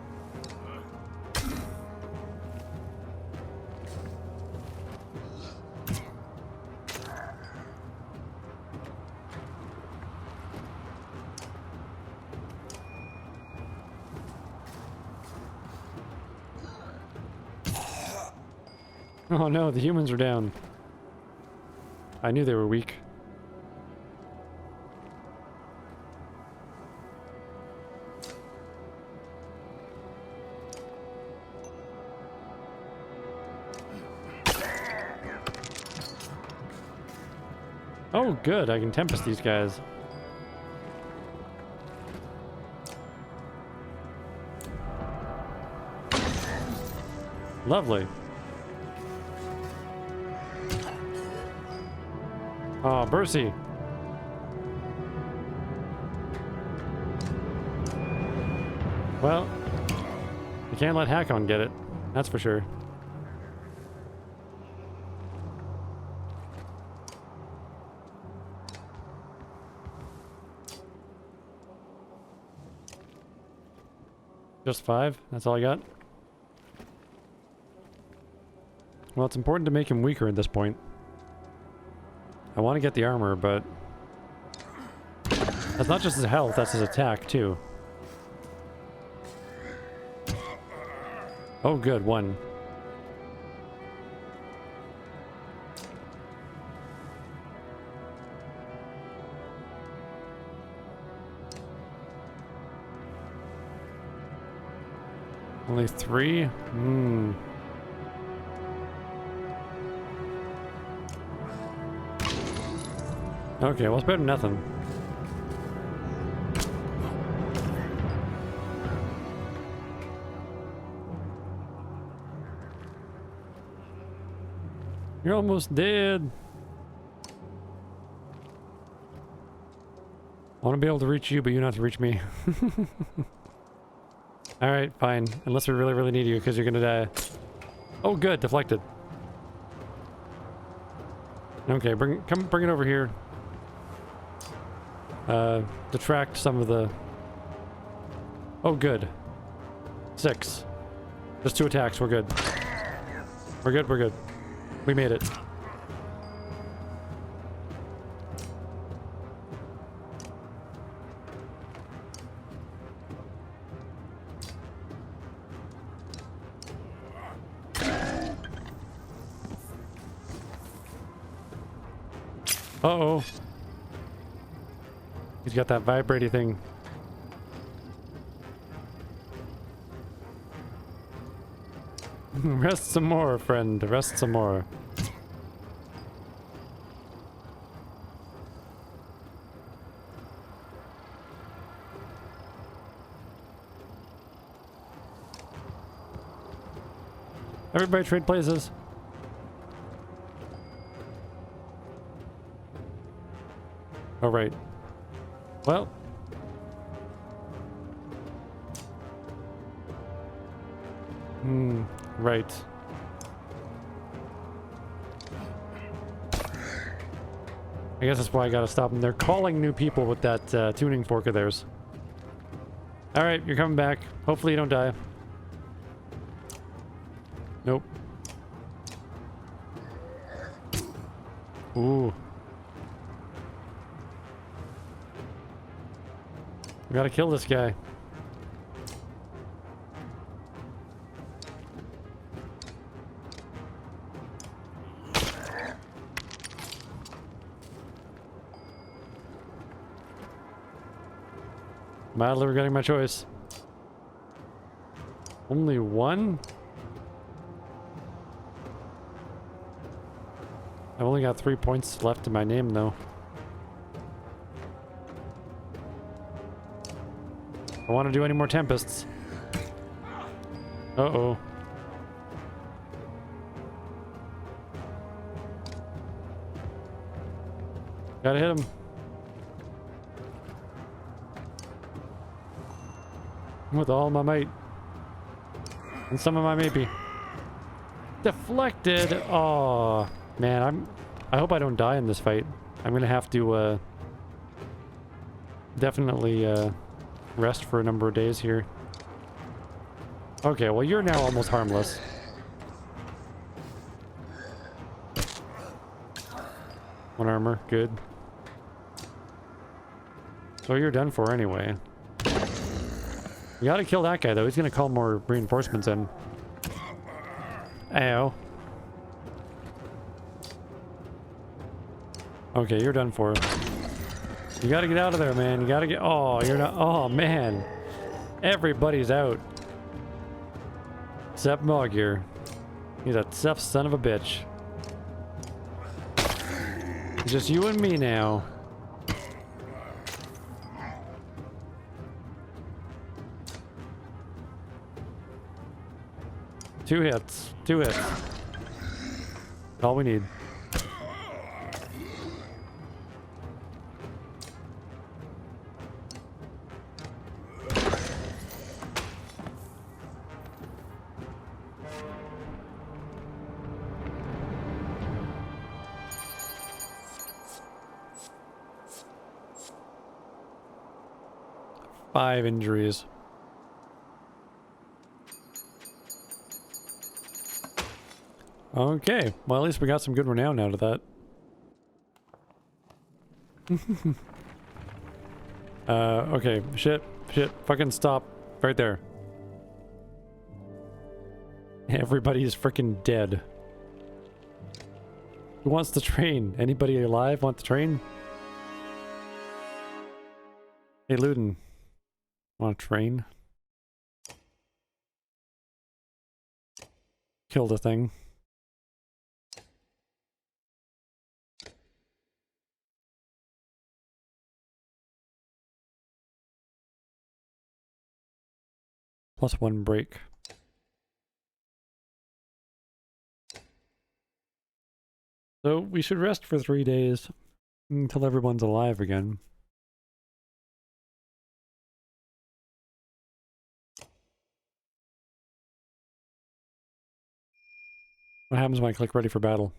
Oh no, the humans are down. I knew they were weak. Oh, good. I can Tempest these guys. Lovely. Oh, Bercy. Well, you can't let Hakon get it. That's for sure. Just 5? That's all I got? Well, it's important to make him weaker at this point. I want to get the armor, but... that's not just his health, that's his attack, too. Oh, good. 1. Only 3? Hmm. Okay, well, it's better than nothing. You're almost dead. I want to be able to reach you, but you not to reach me. Alright, fine. Unless we really, really need you, because you're gonna die. Oh, good. Deflected. Okay, bring it over here. Detract some of the... Oh, good. 6. Just 2 attacks. We're good. We're good, we're good. We made it. Uh-oh. He's got that vibrating thing. Rest some more, friend. Rest some more. Everybody trade places. Oh, right. Well. Right. I guess that's why I gotta stop them. They're calling new people with that tuning fork of theirs. Alright, you're coming back. Hopefully you don't die. Nope. Ooh. We gotta kill this guy. Madly regretting my choice. Only 1? I've only got 3 points left in my name, though. I want to do any more Tempests. Uh-oh. Gotta hit him. With all my might. And some of my maybe. Deflected! Oh man, I hope I don't die in this fight. I'm gonna have to definitely rest for a number of days here. Okay, well you're now almost harmless. One armor, good. So you're done for anyway. We gotta kill that guy though, he's gonna call more reinforcements in. Ow. Okay, you're done for. You gotta get out of there, man. You gotta get... Oh, you're not... Oh, man. Everybody's out. Except Mogir. He's a tough son of a bitch. It's just you and me now. Two hits. 2 hits. All we need. Five injuries. Okay, well at least we got some good renown out of that. Okay, shit, fucking stop right there. Everybody's freaking dead. Who wants to train? Anybody alive want to train? Hey Luden, want to train? kill the thing. +1 break. So we should rest for 3 days until everyone's alive again. What happens when I click ready for battle?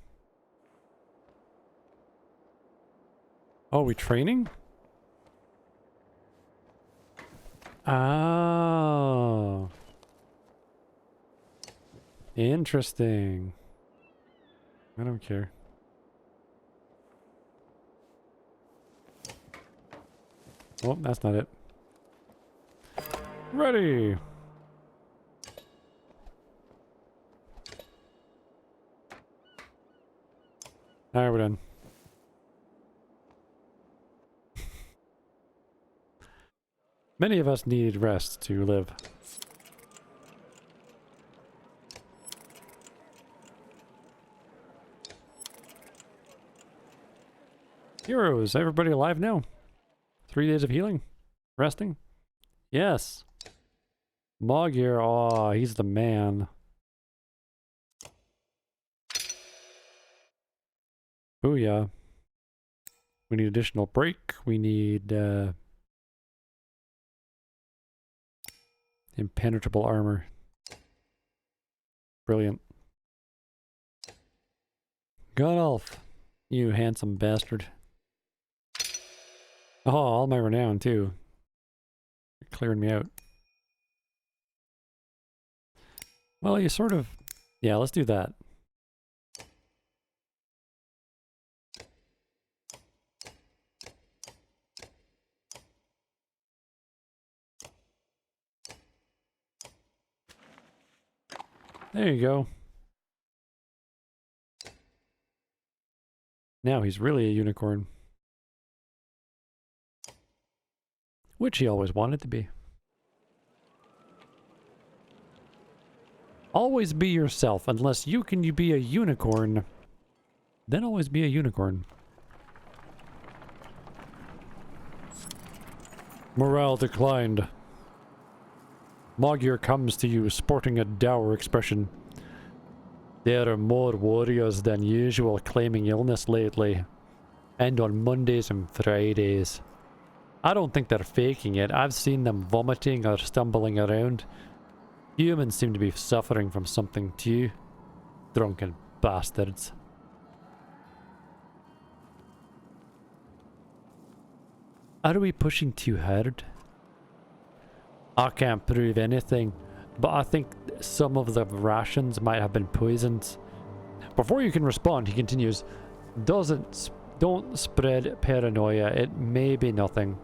Oh, we training? Oh. Interesting. I don't care. Oh, that's not it. Ready! Alright, we're done. Many of us need rest to live. Heroes, everybody alive now? 3 days of healing? Resting? Yes. Mogir, aw, he's the man. Booyah. We need additional break. We need, impenetrable armor. Brilliant. Godolph, you handsome bastard. Oh, all my renown, too. You're clearing me out. Well, you sort of... Yeah, let's do that. There you go. Now he's really a unicorn. Which he always wanted to be. Always be yourself. Unless you can be a unicorn, then always be a unicorn. Morale declined. Mogir comes to you sporting a dour expression. There are more warriors than usual claiming illness lately. And on Mondays and Fridays. I don't think they're faking it. I've seen them vomiting or stumbling around. Humans seem to be suffering from something too. Drunken bastards. Are we pushing too hard? I can't prove anything, but I think some of the rations might have been poisoned. Before you can respond, he continues, Don't spread paranoia. It may be nothing.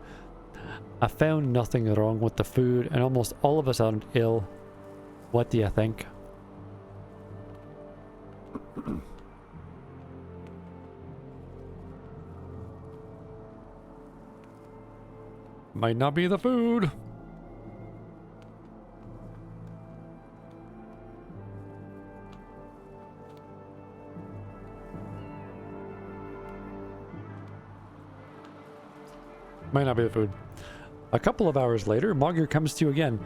I found nothing wrong with the food, and almost all of us aren't ill. What do you think? Might not be the food. Might not be the food. A couple of hours later, Mogir comes to you again.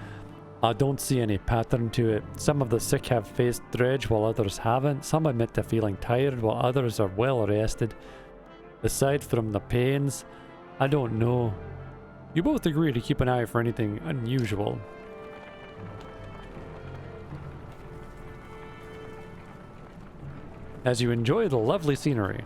I don't see any pattern to it. Some of the sick have faced dredge while others haven't. Some admit to feeling tired while others are well rested. Aside from the pains, I don't know. You both agree to keep an eye for anything unusual. As you enjoy the lovely scenery.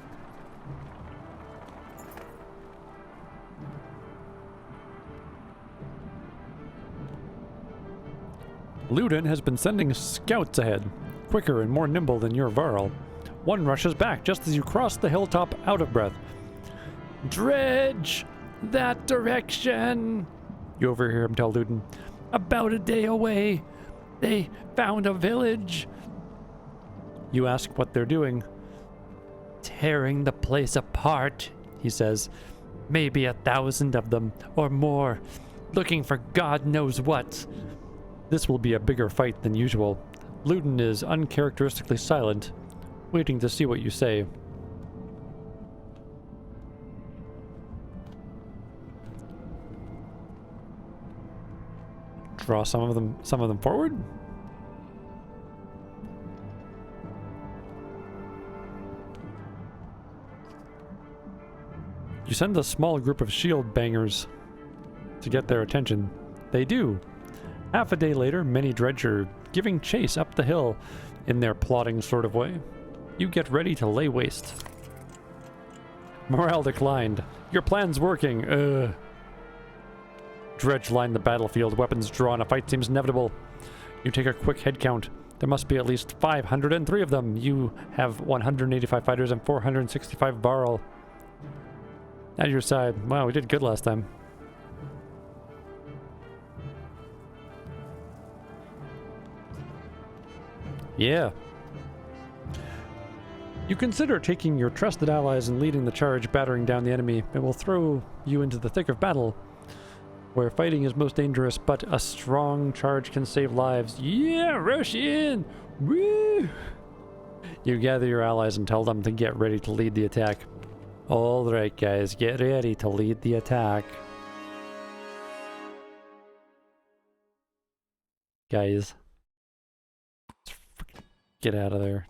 Ludin has been sending scouts ahead, quicker and more nimble than your Varl. One rushes back just as you cross the hilltop out of breath. Dredge! That direction! You overhear him tell Ludin. About a day away. They found a village. You ask what they're doing. Tearing the place apart, he says. Maybe 1,000 of them, or more. Looking for God knows what. This will be a bigger fight than usual. Luden is uncharacteristically silent, waiting to see what you say. Draw some of them forward? You send a small group of shield bangers to get their attention. They do. Half a day later, many dredge are giving chase up the hill in their plodding sort of way. You get ready to lay waste. Morale declined. Your plan's working. Dredge line the battlefield, weapons drawn. A fight seems inevitable. You take a quick head count. There must be at least 503 of them. You have 185 fighters and 465 barrel. At your side. Wow, we did good last time. Yeah. You consider taking your trusted allies and leading the charge, battering down the enemy. It will throw you into the thick of battle, where fighting is most dangerous, but a strong charge can save lives. Yeah, rush in! Woo! You gather your allies and tell them to get ready to lead the attack. Alright guys, get ready to lead the attack. Guys. Get out of there.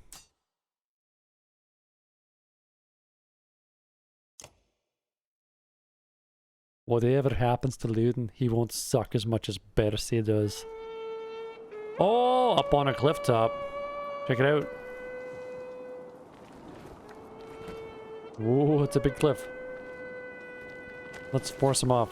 Whatever happens to Luden, he won't suck as much as Bercy does. Oh, up on a cliff top. Check it out. Whoa, it's a big cliff. Let's force him off.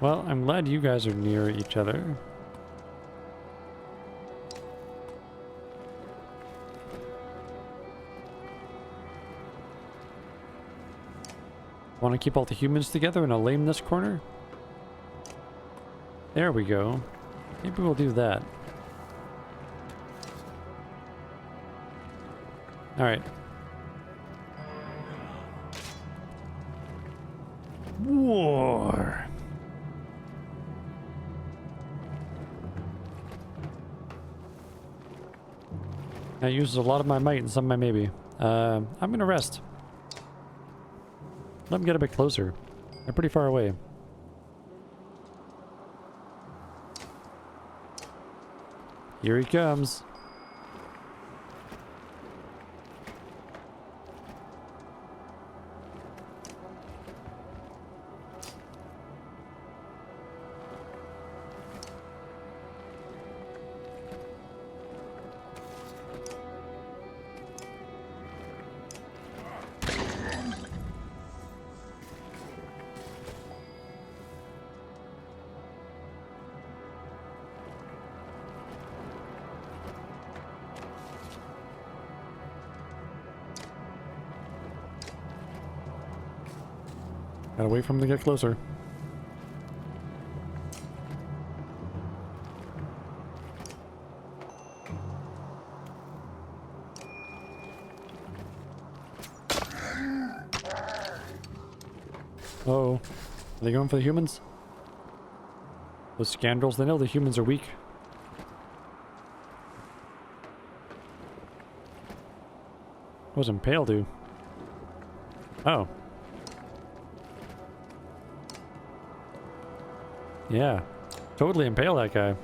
Well, I'm glad you guys are near each other. Want to keep all the humans together in a lame this corner? There we go. Maybe we'll do that. Alright. War! That uses a lot of my might and some of my maybe. I'm gonna rest. Let them get a bit closer. They're pretty far away. Here he comes. Gotta wait for him to get closer. Uh-oh. Are they going for the humans? Those scoundrels, they know the humans are weak. What was Impale do? Oh. Yeah, totally impale that guy.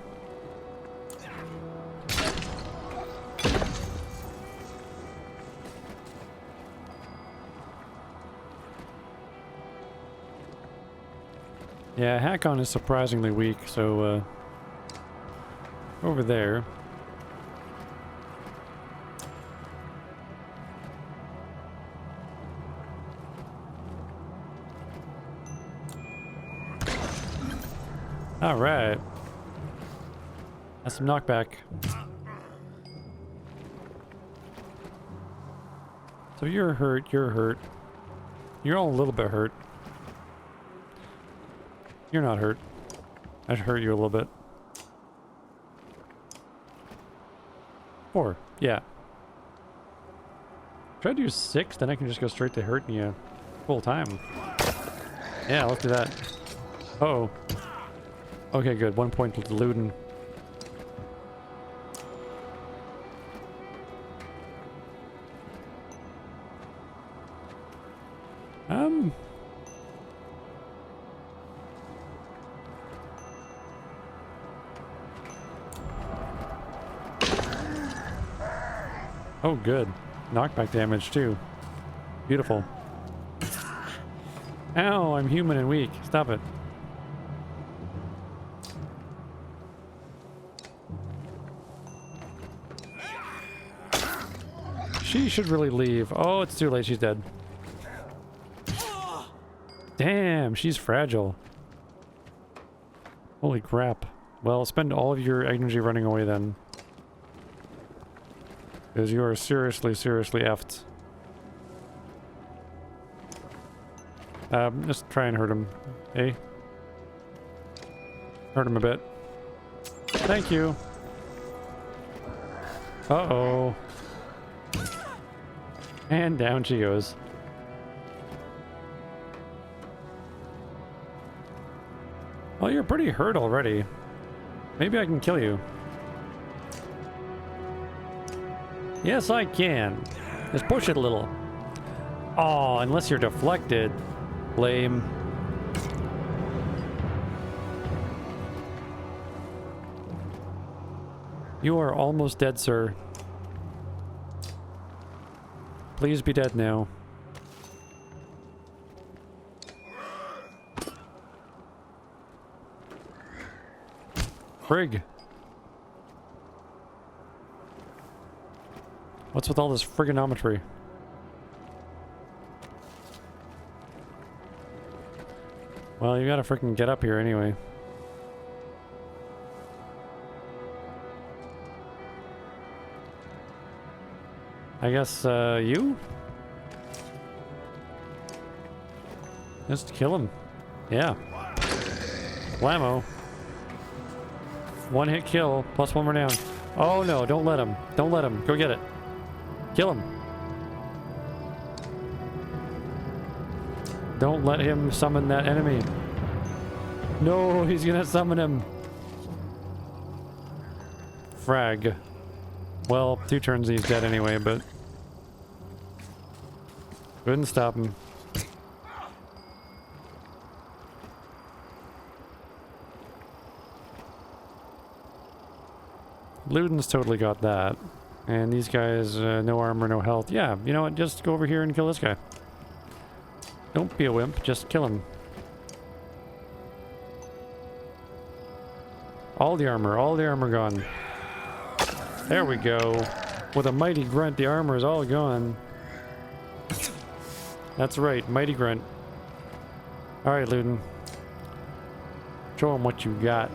Yeah, Hakon is surprisingly weak, so, over there. Alright. That's some knockback. So you're hurt, you're hurt. You're all a little bit hurt. You're not hurt. I hurt you a little bit. 4. Yeah. Try to do 6, then I can just go straight to hurting you full time. Yeah, let's do that. Uh-oh. Okay, good. 1 point to Luden. Oh, good. Knockback damage, too. Beautiful. Ow, I'm human and weak. Stop it. She should really leave. Oh, it's too late. She's dead. Damn, she's fragile. Holy crap. Well, spend all of your energy running away then. Because you are seriously, seriously effed. Just try and hurt him. Hey? Hurt him a bit. Thank you. Uh-oh. And down she goes. Well, you're pretty hurt already. Maybe I can kill you. Yes, I can. Just push it a little. Oh, unless you're deflected. Lame. You are almost dead, sir. Please be dead now. Frig. What's with all this frigonometry? Well, you gotta freaking get up here anyway. I guess, you? Just kill him. Yeah. Blammo. One hit kill, plus 1 more down. Oh no, don't let him. Don't let him. Go get it. Kill him. Don't let him summon that enemy. No, he's gonna summon him. Frag. Well, 2 turns he's dead anyway, but... couldn't stop him. Luden's totally got that. And these guys, no armor, no health. Yeah, you know what? Just go over here and kill this guy. Don't be a wimp, just kill him. All the armor gone. There we go. With a mighty grunt, the armor is all gone. That's right, mighty grunt. Alright, Luden. Show him what you got.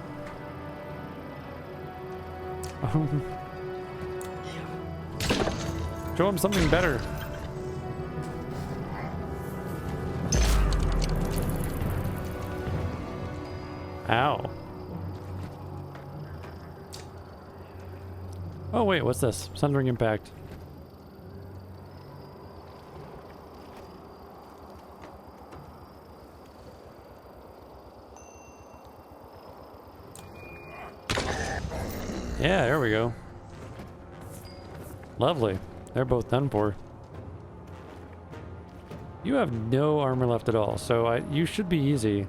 Show him something better. Ow. Oh wait, what's this? Sundering Impact. Yeah, there we go. Lovely. They're both done for. You have no armor left at all, so you should be easy.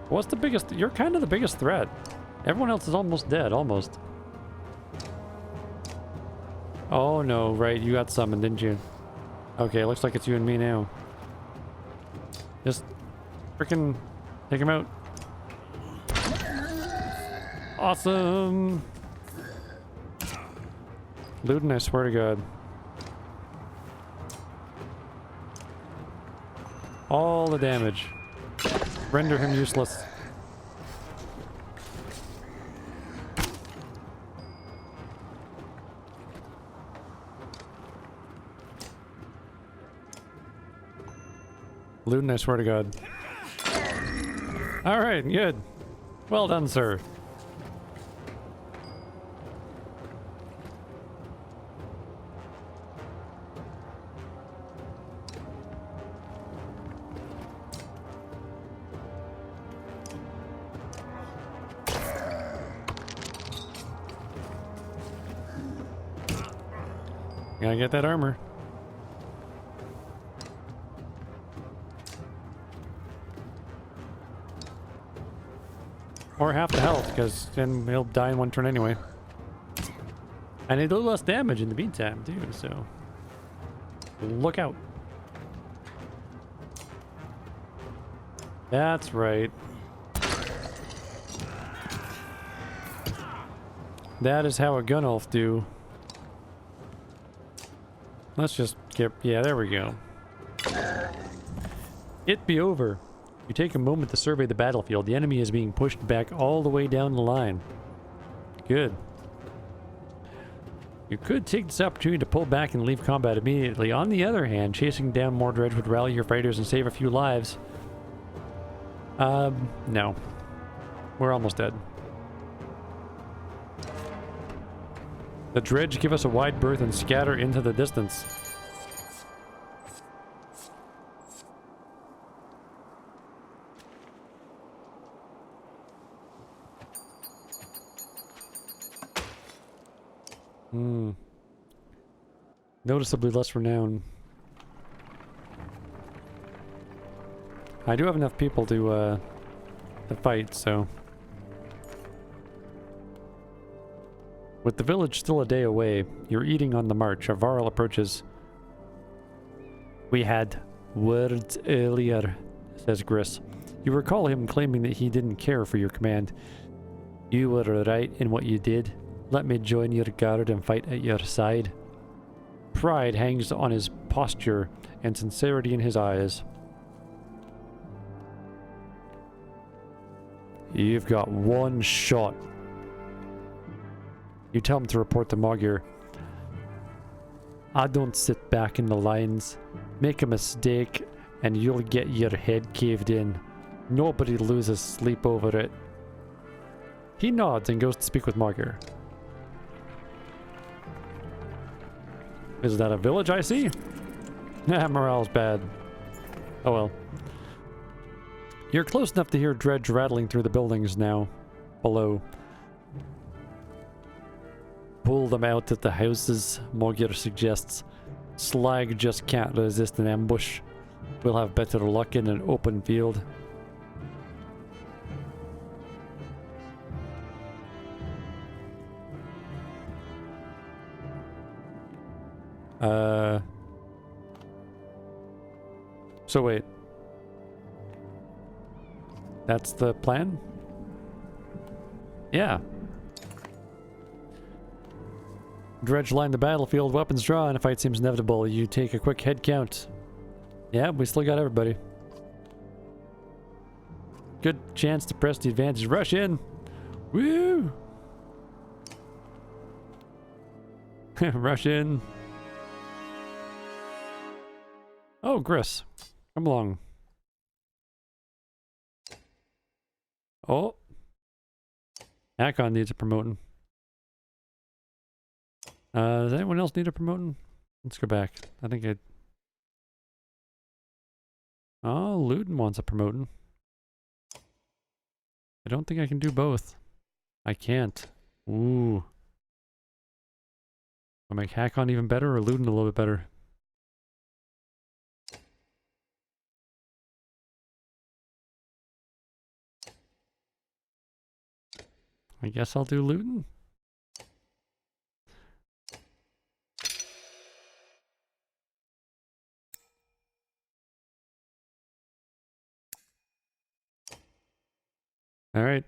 What's the biggest? You're kind of the biggest threat. Everyone else is almost dead, almost. Oh no, right, you got summoned, didn't you? Okay, looks like it's you and me now. Just freaking take him out. Awesome! Luden, I swear to God. All the damage. Render him useless. Luden, I swear to God. Alright, good. Well done, sir. Gotta get that armor. Or half the health, because then he'll die in one turn anyway. And they do less damage in the meantime, too, so... Look out. That's right. That is how a gun elf do. Let's just get... Yeah, there we go. It be over. You take a moment to survey the battlefield. The enemy is being pushed back all the way down the line. Good. You could take this opportunity to pull back and leave combat immediately. On the other hand, chasing down more dredge would rally your fighters and save a few lives. No. We're almost dead. The dredge give us a wide berth and scatter into the distance. Noticeably less renown. I do have enough people to fight, so... With the village still a day away, you're eating on the march. A Varl approaches. We had words earlier, says Gris. You recall him claiming that he didn't care for your command. You were right in what you did. Let me join your guard and fight at your side. Pride hangs on his posture and sincerity in his eyes. You've got one shot. You tell him to report to Mogir. I don't sit back in the lines. Make a mistake and you'll get your head caved in. Nobody loses sleep over it. He nods and goes to speak with Mogir. Is that a village I see? Nah, morale's bad. Oh well. You're close enough to hear dredge rattling through the buildings now. Below. Pull them out at the houses, Mogir suggests. Slag just can't resist an ambush. We'll have better luck in an open field. So wait. That's the plan? Yeah. Dredge line the battlefield, weapons drawn. A fight seems inevitable. You take a quick head count. Yeah, we still got everybody. Good chance to press the advantage. Rush in! Woo! Rush in. Oh, Gris. Come along. Oh. Hakon needs a promoting. Does anyone else need a promoting? Let's go back. I think I... Oh, Luton wants a promoting. I don't think I can do both. I can't. Ooh. I'll make Hakon even better or Luton a little bit better. I guess I'll do Luton. All right.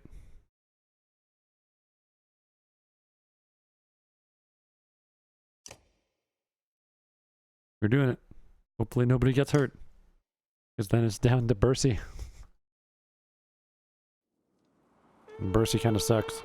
We're doing it. Hopefully nobody gets hurt. Because then it's down to Bercy. Bercy kind of sucks.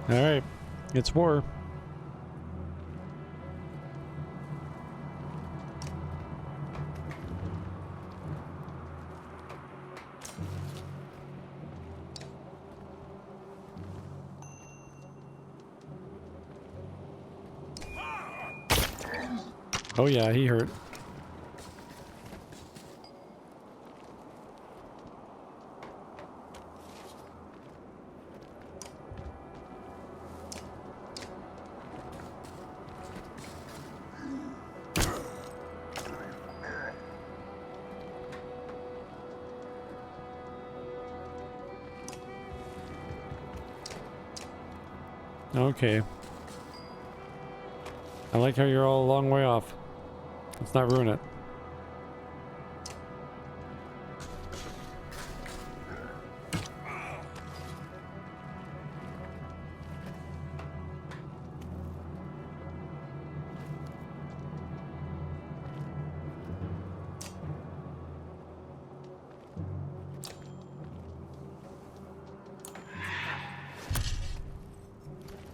Alright. It's war. Oh yeah, he hurt. Okay. I like how you're all a long way off. Let's not ruin it.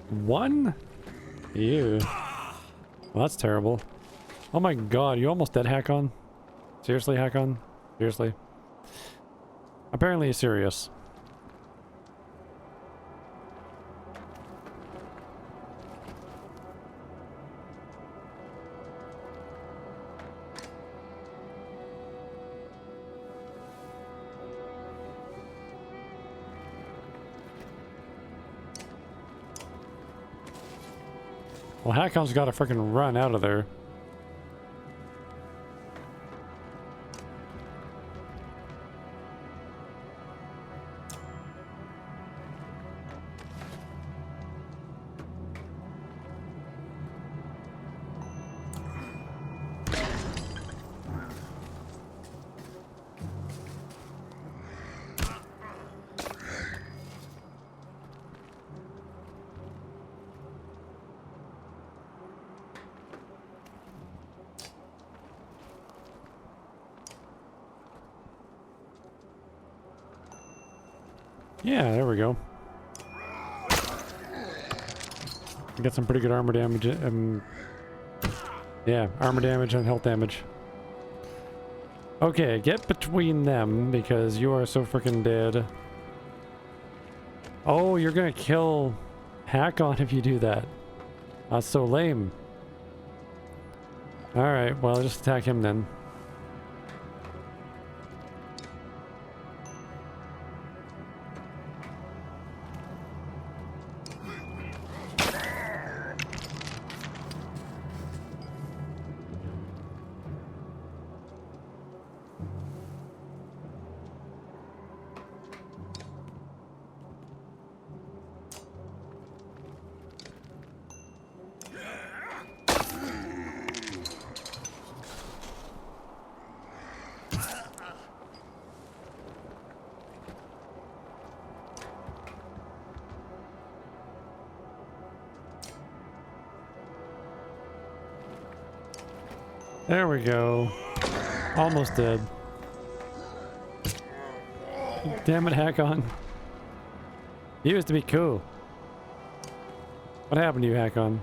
One? Ew. Well, that's terrible. Oh my god, you almost dead, Hakon? Seriously, Hakon? Seriously? Apparently he's serious. Well, Hakon's got to freaking run out of there. Yeah, there we go. Got some pretty good armor damage. Yeah, armor damage and health damage. Okay, get between them because you are so freaking dead. Oh, you're gonna kill Hakon if you do that. That's so lame. Alright, well, just attack him then. There we go. Almost dead. Damn it, Hakon. You used to be cool. What happened to you, Hakon?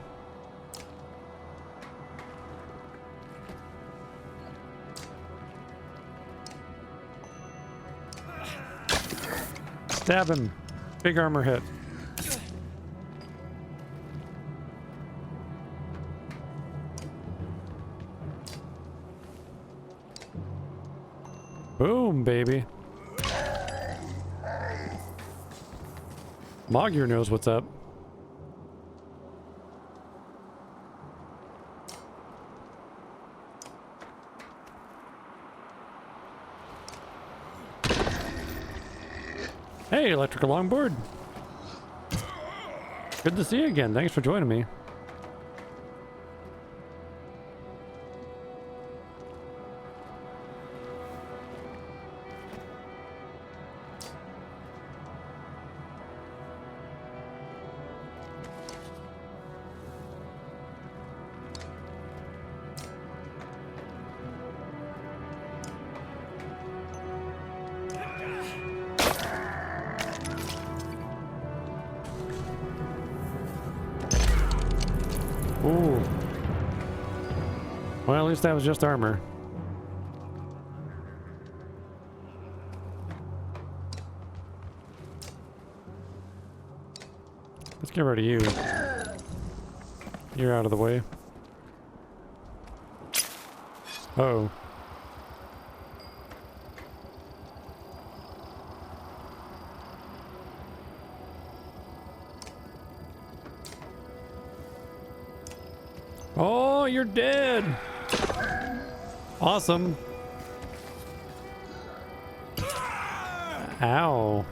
Stab him. Big armor hit. Boom, baby. Magyar knows what's up. Hey, electrical longboard. Good to see you again. Thanks for joining me. Ooh. Well, at least that was just armor. Let's get rid of you. You're out of the way. Uh-oh. Oh, you're dead! Awesome. Ow.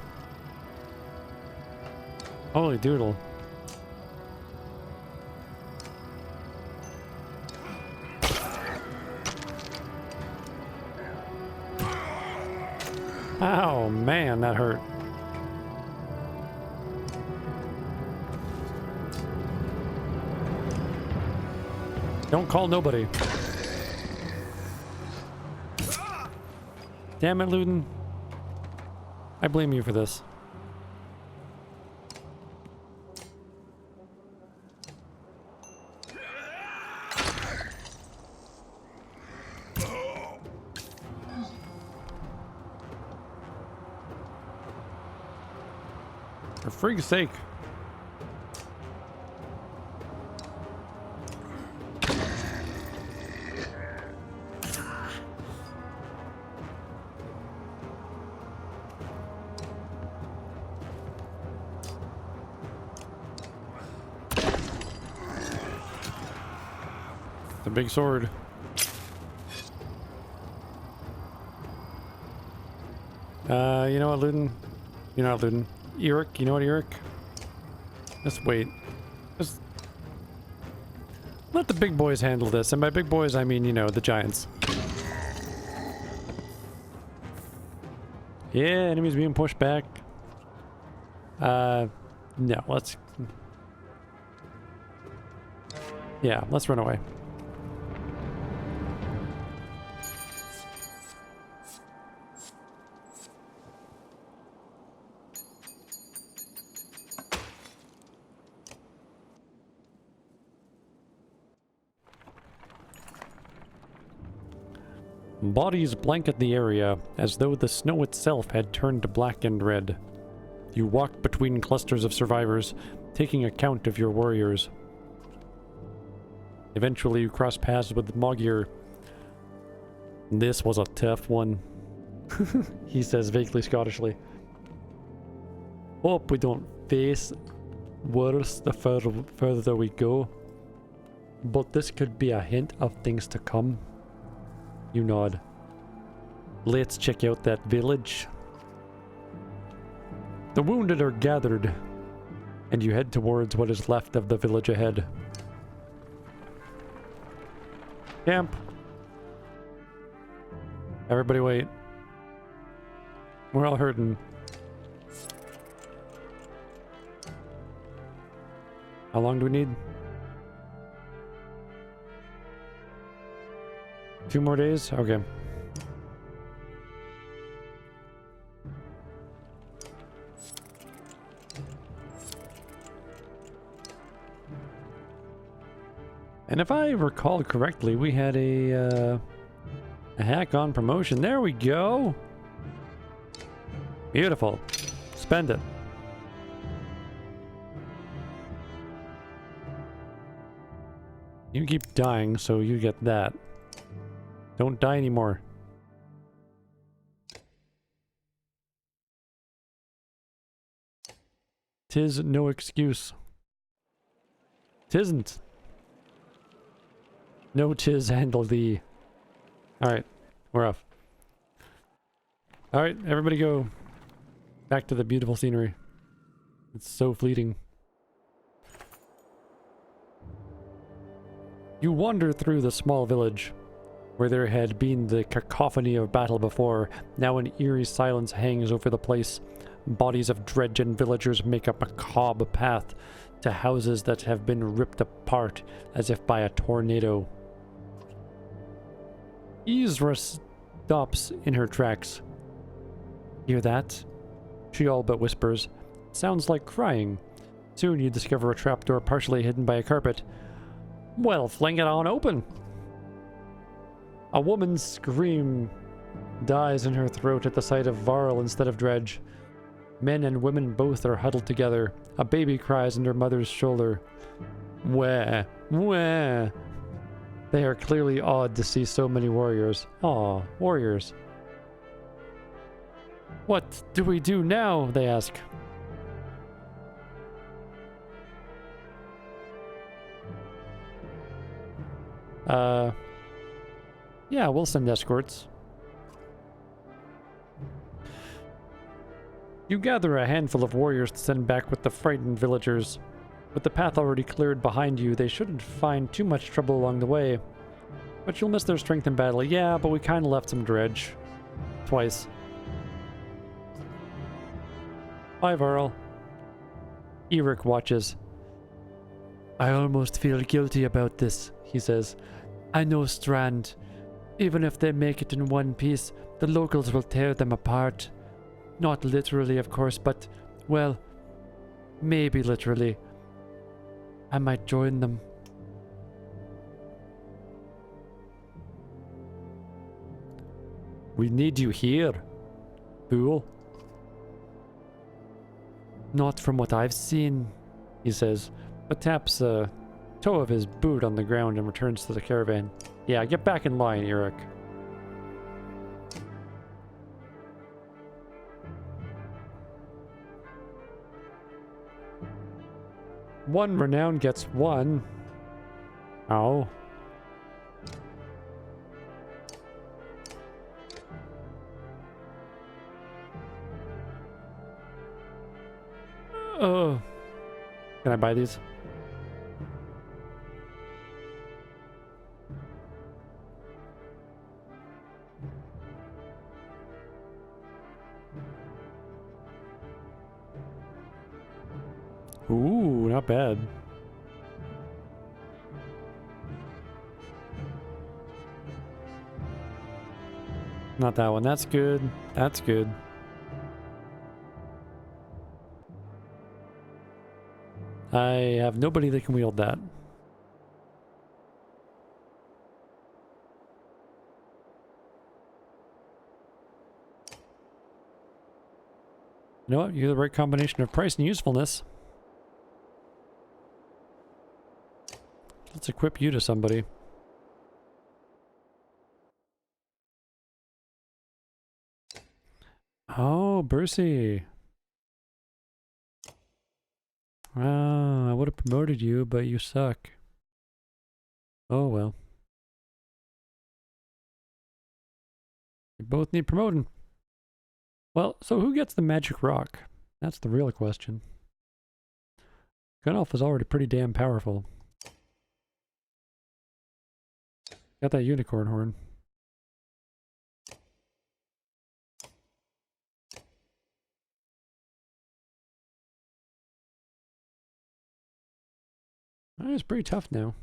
Holy doodle. Oh man, that hurt. Don't call nobody. Damn it, Luden. I blame you for this. For freak's sake. The big sword. You know what, Luden? You're not Luden. Eric, you know what, Eric? Just wait. Just let the big boys handle this. And by big boys, I mean, you know, the giants. Yeah, enemies being pushed back. No, let's... Yeah, let's run away. Bodies blanket the area, as though the snow itself had turned black and red. You walk between clusters of survivors, taking account of your warriors. Eventually you cross paths with Mogir. This was a tough one, he says vaguely Scottishly. Hope we don't face worse the further we go, but this could be a hint of things to come. You nod. Let's check out that village. The wounded are gathered, and you head towards what is left of the village ahead. Camp. Everybody wait. We're all hurting. How long do we need? 2 more days? Okay. And if I recall correctly, we had a hack on promotion. There we go. Beautiful. Spend it. You keep dying, so you get that. Don't die anymore. Tis no excuse. Tisn't. No tis handle thee. Alright, we're off. Alright, everybody go back to the beautiful scenery. It's so fleeting. You wander through the small village. Where there had been the cacophony of battle before, now an eerie silence hangs over the place. Bodies of dredgen villagers make a macabre path to houses that have been ripped apart as if by a tornado. Ezra stops in her tracks. Hear that? She all but whispers. Sounds like crying. Soon you discover a trapdoor partially hidden by a carpet. Well, fling it on open. A woman's scream dies in her throat at the sight of Varl instead of Dredge. Men and women both are huddled together. A baby cries on her mother's shoulder. Wah, wah. They are clearly awed to see so many warriors. Aw, warriors. What do we do now? They ask. Yeah, we'll send escorts. You gather a handful of warriors to send back with the frightened villagers. With the path already cleared behind you, they shouldn't find too much trouble along the way. But you'll miss their strength in battle. Yeah, but we kind of left some dredge. Twice. Bye, Varl. Eric watches. I almost feel guilty about this, he says. I know Strand. Even if they make it in one piece, the locals will tear them apart. Not literally, of course, but, well, maybe literally. I might join them. We need you here, fool. Not from what I've seen, he says, but taps a toe of his boot on the ground and returns to the caravan. Yeah, get back in line, Eric. One renown gets one. Oh. Oh. Can I buy these? Ooh, not bad. Not that one. That's good. That's good. I have nobody that can wield that. You know what? You're the right combination of price and usefulness. Let's equip you to somebody. Oh, Bercy. Wow, I would have promoted you, but you suck. Oh well. You both need promoting. Well, so who gets the magic rock? That's the real question. Gunolf is already pretty damn powerful. Got that unicorn horn. Oh, it's pretty tough now.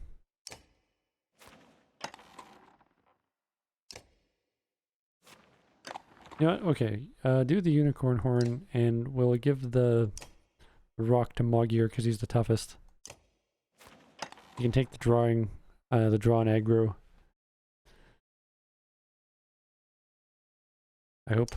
You know what? Okay, do the unicorn horn, and we'll give the rock to Moggier because he's the toughest. You can take the drawn aggro. I hope.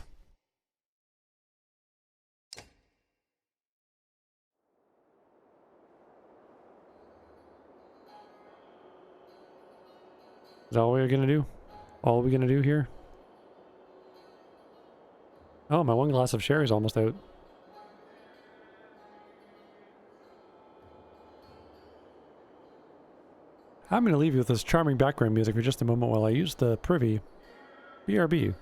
Is that all we're gonna do? All we're gonna do here? Oh, my one glass of sherry's almost out. I'm gonna leave you with this charming background music for just a moment while I use the privy. BRB.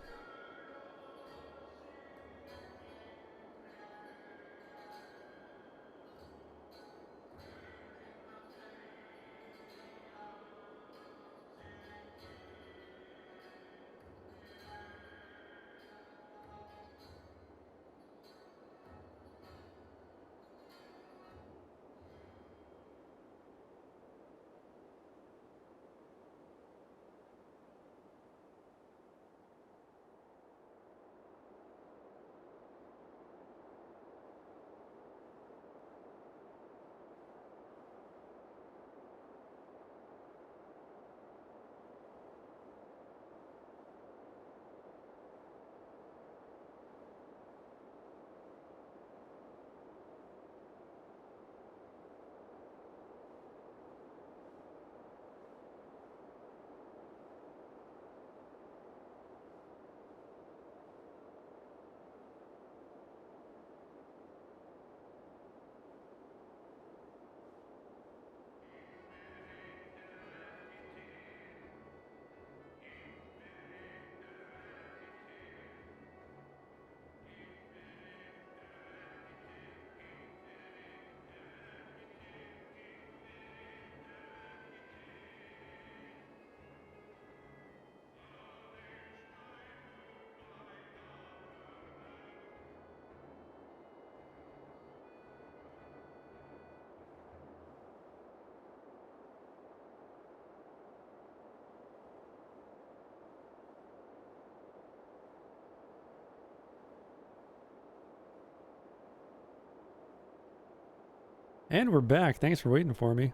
And we're back. Thanks for waiting for me.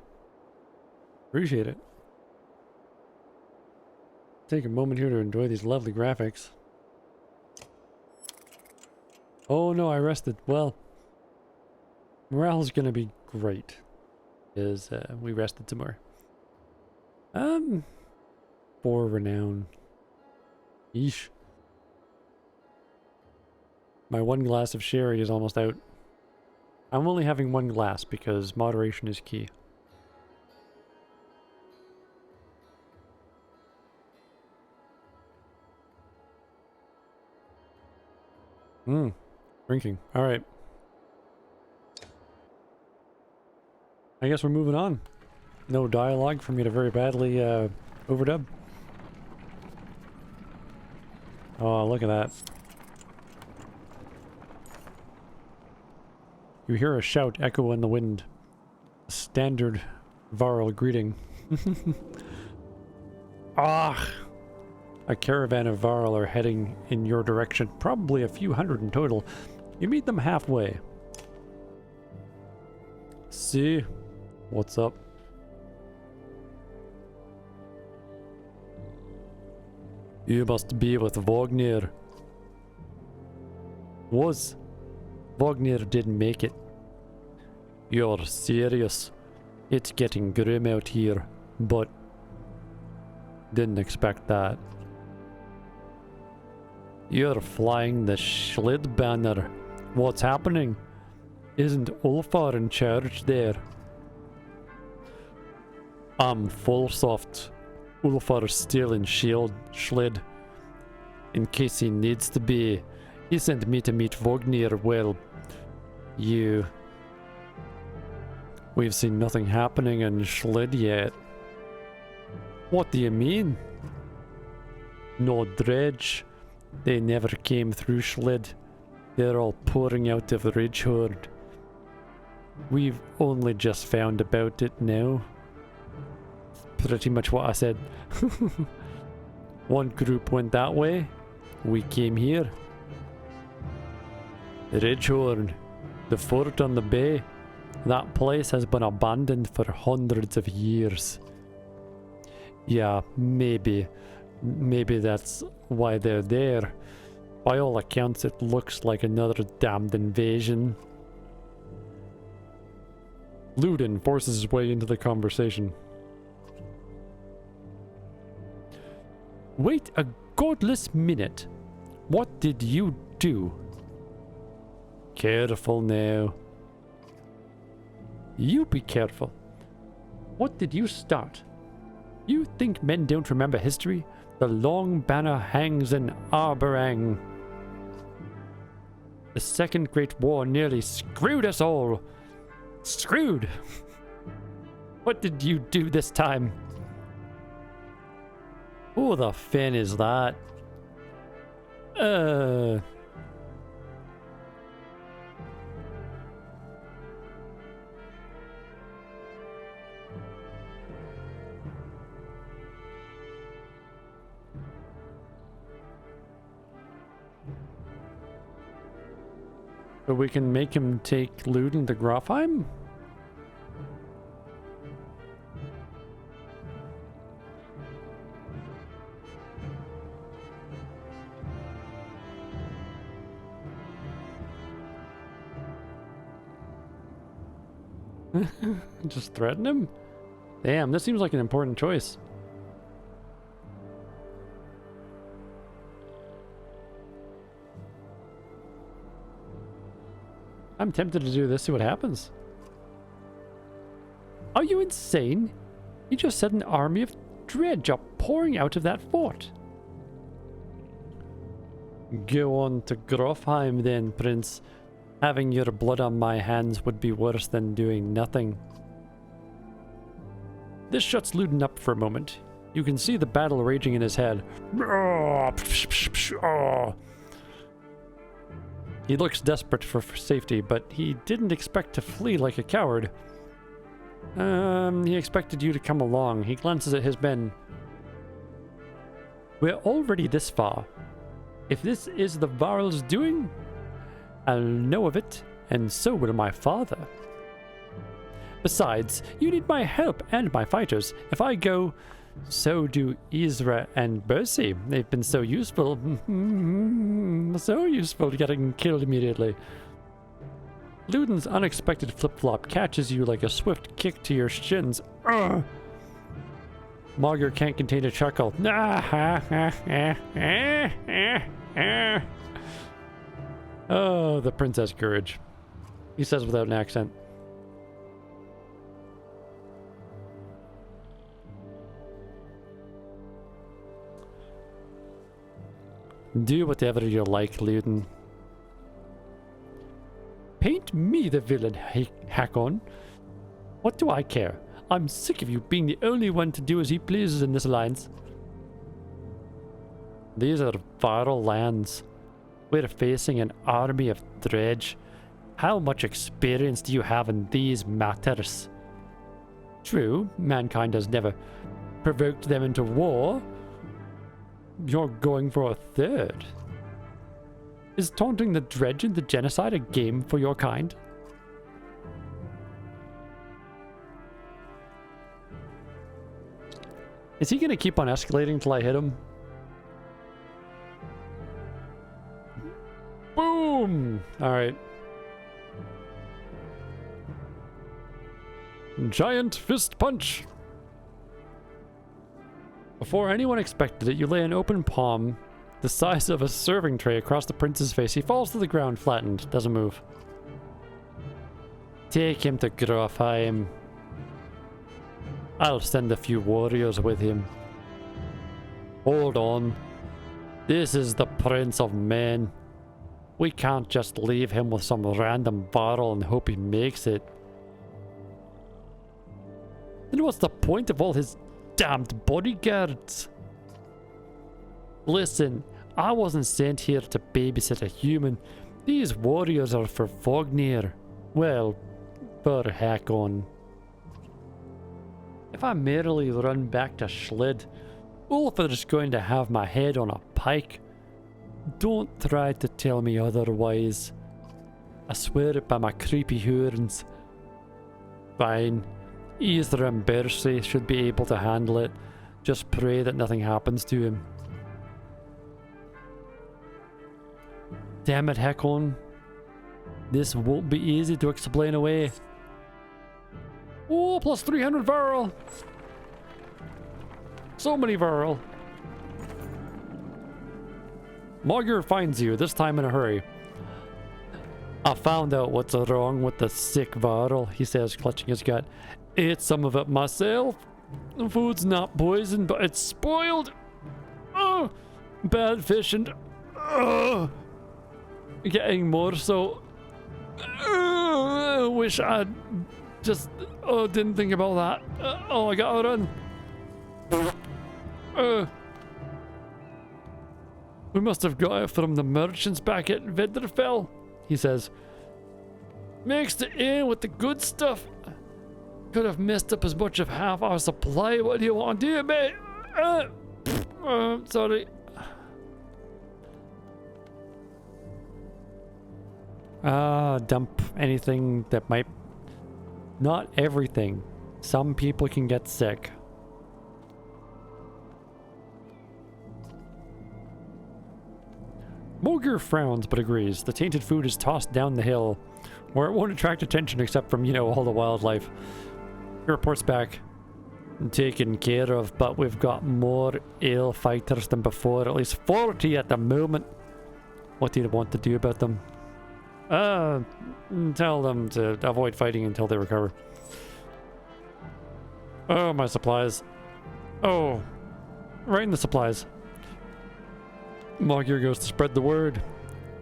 Appreciate it. Take a moment here to enjoy these lovely graphics. Oh no, I rested. Well, morale's gonna be great. Because we rested some more. 4 renown. Yeesh. My 1 glass of sherry is almost out. I'm only having 1 glass because moderation is key. Drinking. Alright. I guess we're moving on. No dialogue for me to very badly overdub. Oh, look at that. You hear a shout echo in the wind. A standard Varl greeting. Ah! A caravan of Varl are heading in your direction, probably a few hundred in total. You meet them halfway. See? What's up? You must be with Wagner. Wagner didn't make it. You're serious. It's getting grim out here, but didn't expect that. You're flying the Schlid banner. What's happening? Isn't Ulfar in charge there? I'm full soft. Ulfar's still in Schlid. In case he needs to be. He sent me to meet Wagner. Well, we've seen nothing happening in Schlid yet. What do you mean? No dredge. They never came through Schlid. They're all pouring out of Ridgehorde. We've only just found about it now. Pretty much what I said. One group went that way. We came here. Ridgehorn, the fort on the bay. That place has been abandoned for hundreds of years. Yeah, maybe that's why they're there. By all accounts, it looks like another damned invasion. Ludin forces his way into the conversation. Wait a godless minute. What did you do? Careful now. You be careful. What did you start? You think men don't remember history? The long banner hangs in Arberang. The Second Great War nearly screwed us all. Screwed! What did you do this time? Who the fin is that? So we can make him take Luden to Grofheim? Just threaten him? Damn, this seems like an important choice. I'm tempted to do this, see what happens. Are you insane? You just said an army of dredge are pouring out of that fort. Go on to Grofheim then, Prince. Having your blood on my hands would be worse than doing nothing. This shuts Luden up for a moment. You can see the battle raging in his head. He looks desperate for safety, but he didn't expect to flee like a coward. He expected you to come along. He glances at his men. We're already this far. If this is the Varl's doing, I'll know of it, and so will my father. Besides, you need my help and my fighters. If I go, so do Isra and Bercy. They've been so useful. So useful getting killed immediately. Luden's unexpected flip-flop catches you like a swift kick to your shins. Ugh. Mogger can't contain a chuckle. Oh, the princess courage. He says without an accent. Do whatever you like, Luden. Paint me the villain, Hakon. What do I care? I'm sick of you being the only one to do as he pleases in this alliance. These are viral lands. We're facing an army of dredge. How much experience do you have in these matters? True, mankind has never provoked them into war. You're going for a third. Is taunting the dredge and the genocide a game for your kind? Is he gonna keep on escalating till I hit him? Boom! Alright. Giant fist punch! Before anyone expected it, you lay an open palm the size of a serving tray across the prince's face. He falls to the ground, flattened, doesn't move. Take him to Grofheim. I'll send a few warriors with him. Hold on. This is the Prince of Men. We can't just leave him with some random varl and hope he makes it. Then what's the point of all his damned bodyguards? Listen, I wasn't sent here to babysit a human. These warriors are for Fognir. Well, for Hakon. If I merely run back to Schlid, Ulfr's going to have my head on a pike. Don't try to tell me otherwise. I swear it by my creepy horns. Fine. Isra and Bercy should be able to handle it. Just pray that nothing happens to him. Damn it, Hakon. This won't be easy to explain away. Oh, plus 300 varl. So many varl. Mogger finds you, this time in a hurry. I found out what's wrong with the sick varl, he says, clutching his gut. Ate some of it myself. The food's not poisoned, but it's spoiled. Oh, bad fish and getting more so. I wish I'd just didn't think about that. I gotta run. We must have got it from the merchants back at Vidderfell, he says. Mixed it in with the good stuff. Could have messed up as much of half our supply. What do you want to do, mate? Sorry. Dump anything that might... Not everything. Some people can get sick. Mogger frowns but agrees. The tainted food is tossed down the hill, where it won't attract attention except from, you know, all the wildlife. He reports back. Taken care of, but we've got more ale fighters than before. At least 40 at the moment. What do you want to do about them? Tell them to avoid fighting until they recover. Oh, my supplies. Oh, right in the supplies. Mogger goes to spread the word.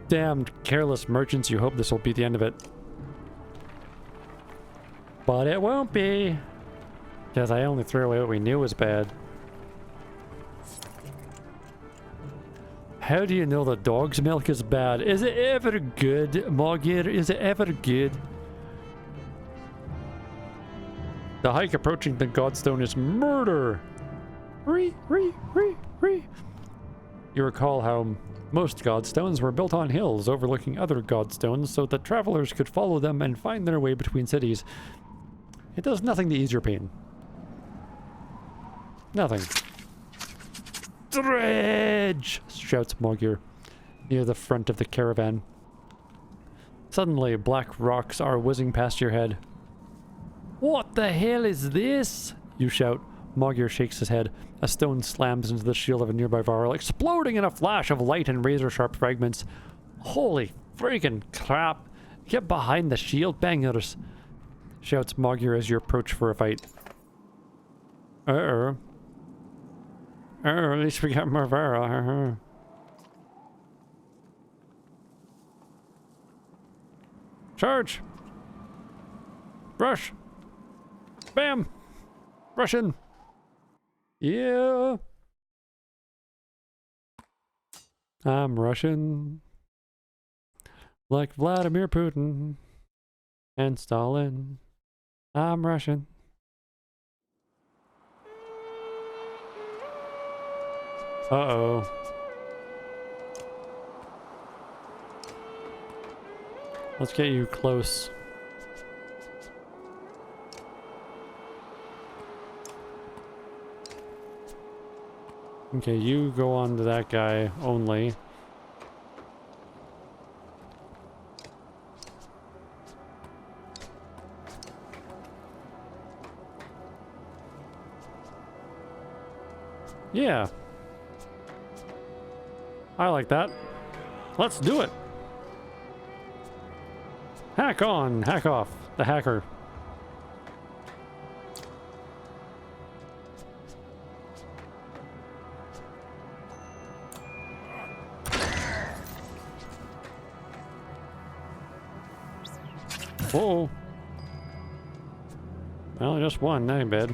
Damned careless merchants, you hope this will be the end of it. But it won't be. Because I only threw away what we knew was bad. How do you know the dog's milk is bad? Is it ever good, Mogger? Is it ever good? The hike approaching the Godstone is murder! You recall how most Godstones were built on hills overlooking other Godstones so that travelers could follow them and find their way between cities. It does nothing to ease your pain. Nothing. Dredge! Shouts Mogir, near the front of the caravan. Suddenly, black rocks are whizzing past your head. What the hell is this? You shout. Mogir shakes his head. A stone slams into the shield of a nearby Varl, exploding in a flash of light and razor-sharp fragments. Holy freaking crap! Get behind the shield bangers! Shouts Mogir as you approach for a fight. At least we got more Varl. Charge! Rush! Bam! Russian! Yeah! I'm Russian. Like Vladimir Putin and Stalin. I'm Russian. Uh-oh. Let's get you close. Okay, you go on to that guy only. Yeah. I like that. Let's do it. Hack on, hack off, the hacker. Whoa. Well, just one, that ain't bad.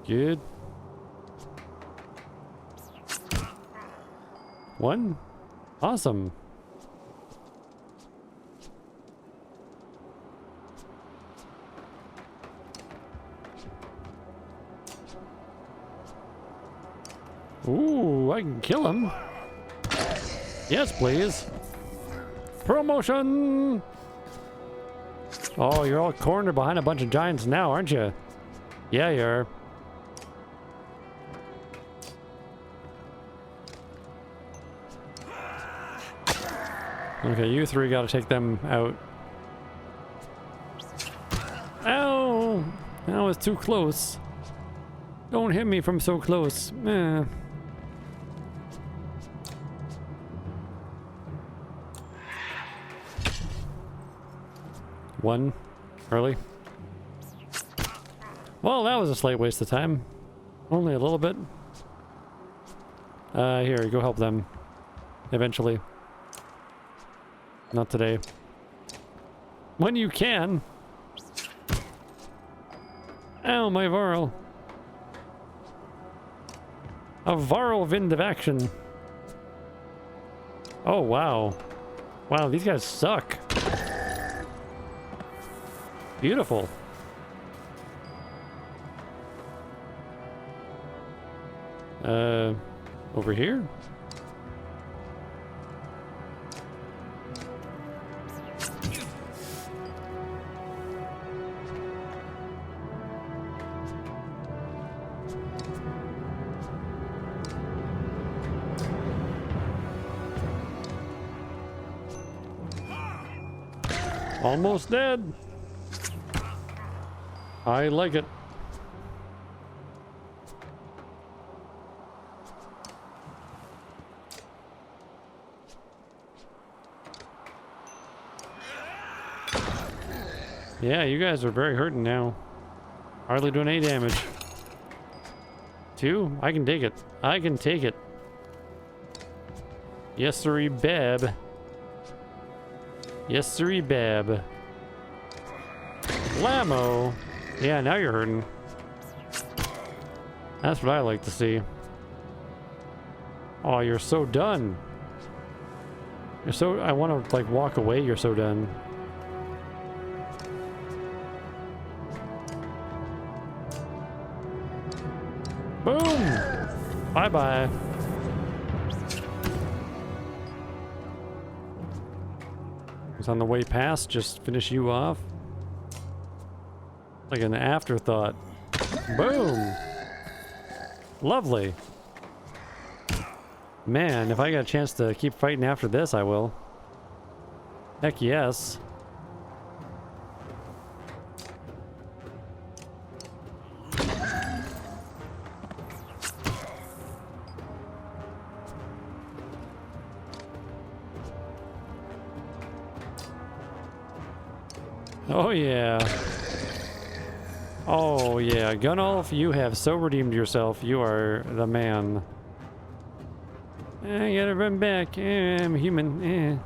Good. One? Awesome. Ooh, I can kill him. Yes, please. Promotion! Oh, you're all cornered behind a bunch of giants now, aren't you? Yeah, you are. Okay, you three gotta take them out. Ow! That was too close. Don't hit me from so close. Eh. One. Early. Well, that was a slight waste of time. Only a little bit. Here, go help them. Eventually. Not today. When you can. Ow, my Varl. A Varl wind of action. Oh, wow. Wow, these guys suck. Beautiful. Over here? Almost dead. I like it. Yeah, you guys are very hurting now. Hardly doing any damage. 2? I can take it. I can take it. Yes, sirree, bab. Yes, sirree, bab. Lamo. Yeah, now you're hurting. That's what I like to see. Oh, you're so done. You're so... I want to, like, walk away. You're so done. Boom! Bye-bye. It's on the way past, just finish you off. Like an afterthought. Boom! Lovely. Man, if I got a chance to keep fighting after this, I will. Heck yes. Oh yeah. Oh yeah, Gunnulf, you have so redeemed yourself. You are the man. I gotta run back. I'm human.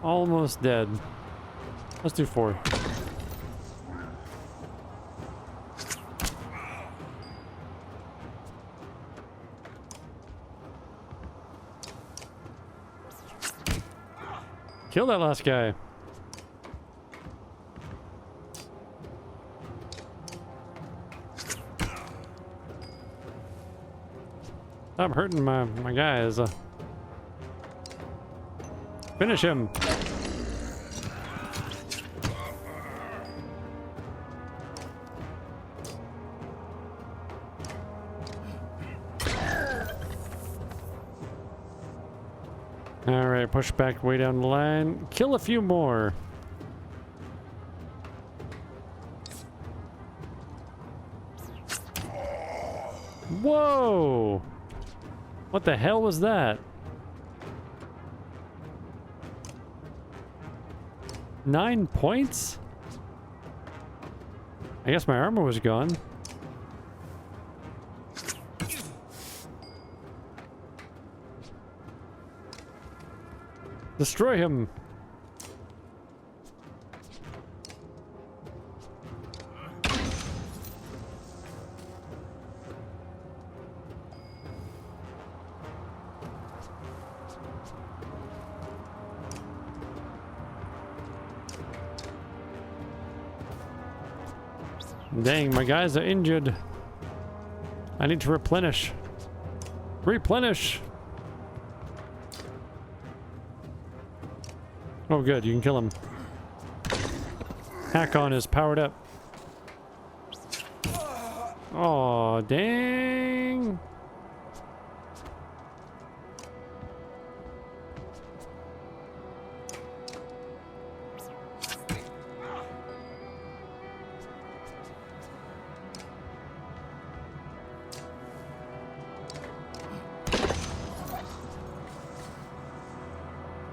Almost dead. Let's do 4. Kill that last guy. Stop hurting my guys. Finish him. Alright, push back way down the line. Kill a few more. Whoa! What the hell was that? 9 points? I guess my armor was gone. Destroy him! Dang, my guys are injured. I need to replenish. Replenish! Oh good, you can kill him. Hakon is powered up. Oh dang!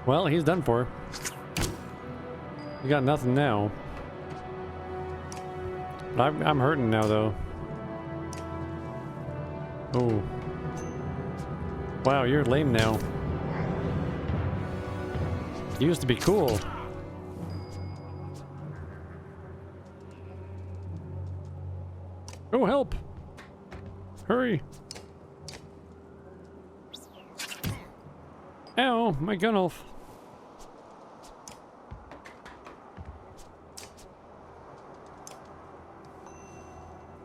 Well, he's done for. You got nothing now. But I'm hurting now, though. Oh. Wow, you're lame now. You used to be cool. Oh, help! Hurry! Ow, my Gunnulf.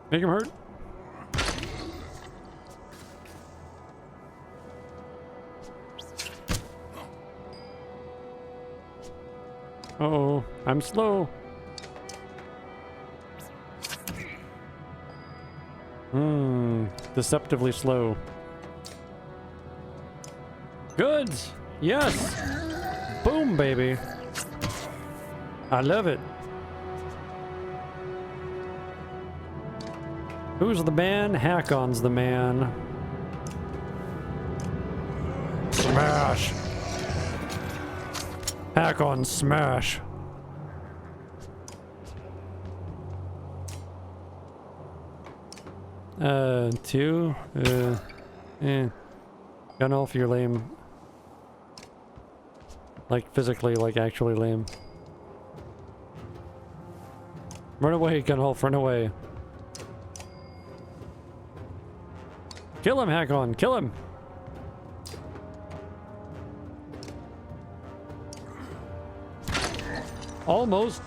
Make him hurt. Uh-oh, I'm slow. Deceptively slow. Good! Yes! Boom, baby! I love it. Who's the man? Hakon's the man. Smash! Hakon smash! Two? Gunnulf, you're lame. Like, physically, like, actually lame. Run away, Gunnulf, run away. Kill him, Hakon, kill him! Almost.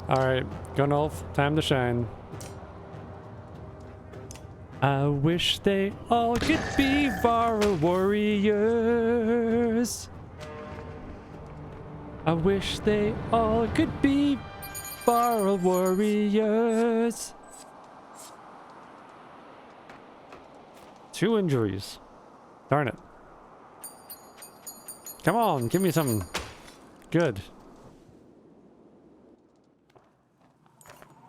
Alright, Gunolf, time to shine. I wish they all could be Varl warriors. I wish they all could be Varl warriors. 2 injuries. Darn it. Come on, give me some good.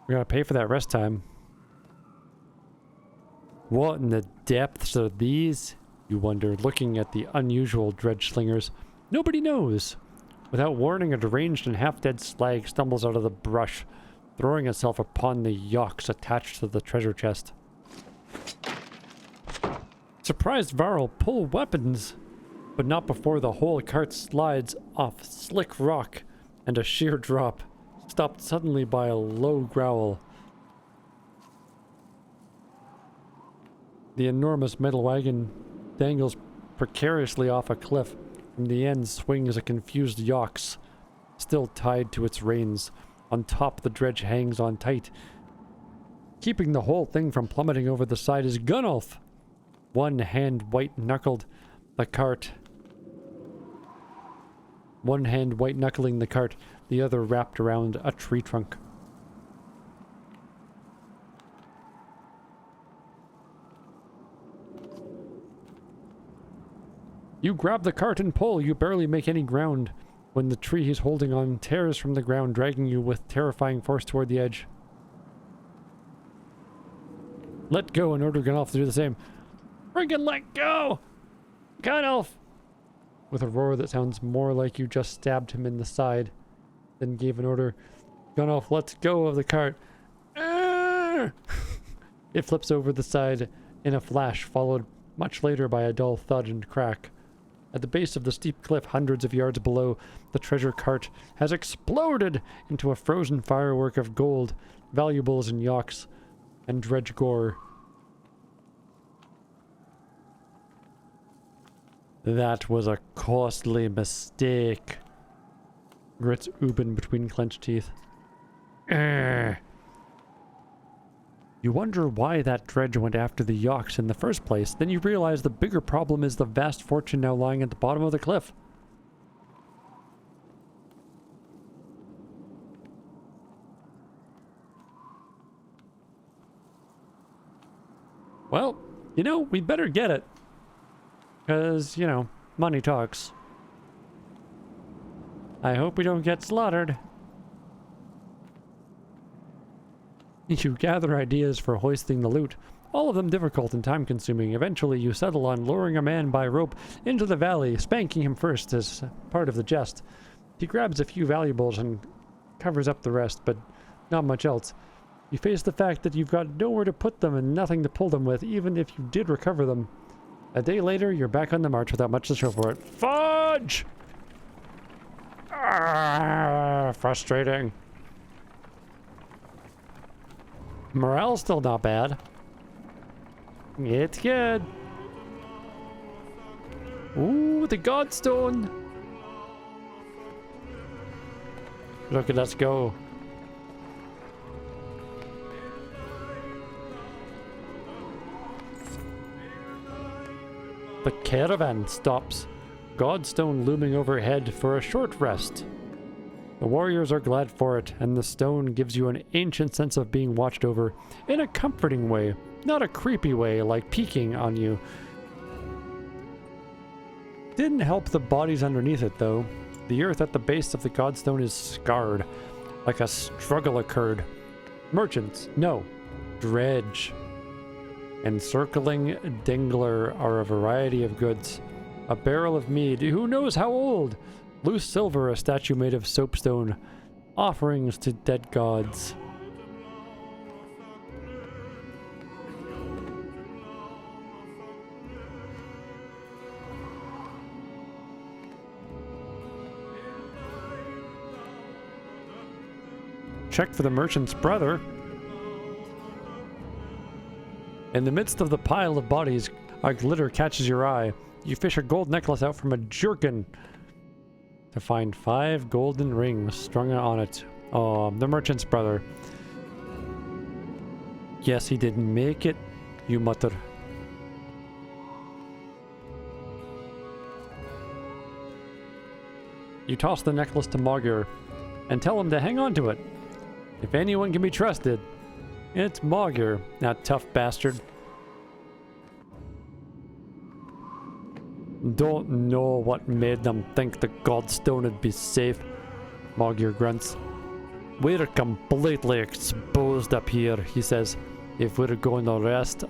We gotta pay for that rest time. What in the depths are these? You wonder, looking at the unusual dredge slingers. Nobody knows. Without warning, a deranged and half-dead slag stumbles out of the brush, throwing itself upon the yokes attached to the treasure chest. Surprised Varl pull weapons, but not before the whole cart slides off slick rock and a sheer drop, stopped suddenly by a low growl. The enormous metal wagon dangles precariously off a cliff. From the end swings a confused yox, still tied to its reins. On top, the dredge hangs on tight. Keeping the whole thing from plummeting over the side is Gunolf, one hand white-knuckled the cart. One hand white-knuckling the cart, the other wrapped around a tree trunk. You grab the cart and pull. You barely make any ground when the tree he's holding on tears from the ground, dragging you with terrifying force toward the edge. Let go and order Gunolf to do the same. Friggin' let go! Gunolf! With a roar that sounds more like you just stabbed him in the side than gave an order. Gunolf lets go of the cart. It flips over the side in a flash, followed much later by a dull thud and crack. At the base of the steep cliff, hundreds of yards below, the treasure cart has exploded into a frozen firework of gold, valuables and yoks, and dredge gore. That was a costly mistake, grits Ubin between clenched teeth. You wonder why that dredge went after the yoks in the first place. Then you realize the bigger problem is the vast fortune now lying at the bottom of the cliff. Well, you know, we better get it. Because, you know, money talks. I hope we don't get slaughtered. You gather ideas for hoisting the loot, all of them difficult and time-consuming. Eventually, you settle on luring a man by rope into the valley, spanking him first as part of the jest. He grabs a few valuables and covers up the rest, but not much else. You face the fact that you've got nowhere to put them and nothing to pull them with, even if you did recover them. A day later, you're back on the march without much to show for it. Fudge! Frustrating. Morale's still not bad. It's good. Ooh, the Godstone. Okay, let's go. The caravan stops, Godstone looming overhead for a short rest. The warriors are glad for it, and the stone gives you an ancient sense of being watched over, in a comforting way, not a creepy way like peeking on you. Didn't help the bodies underneath it, though. The earth at the base of the Godstone is scarred, like a struggle occurred. Merchants, no, dredge. Encircling Dingler are a variety of goods. A barrel of mead, who knows how old? Loose silver, a statue made of soapstone. Offerings to dead gods. Check for the merchant's brother. In the midst of the pile of bodies, a glitter catches your eye. You fish a gold necklace out from a jerkin to find 5 golden rings strung on it. Oh, the merchant's brother. Yes, he didn't make it, you mutter. You toss the necklace to Mogur and tell him to hang on to it. If anyone can be trusted, it's Mogur, that tough bastard. Don't know what made them think the Godstone would be safe, Mogur grunts. We're completely exposed up here, he says. If we're going to rest,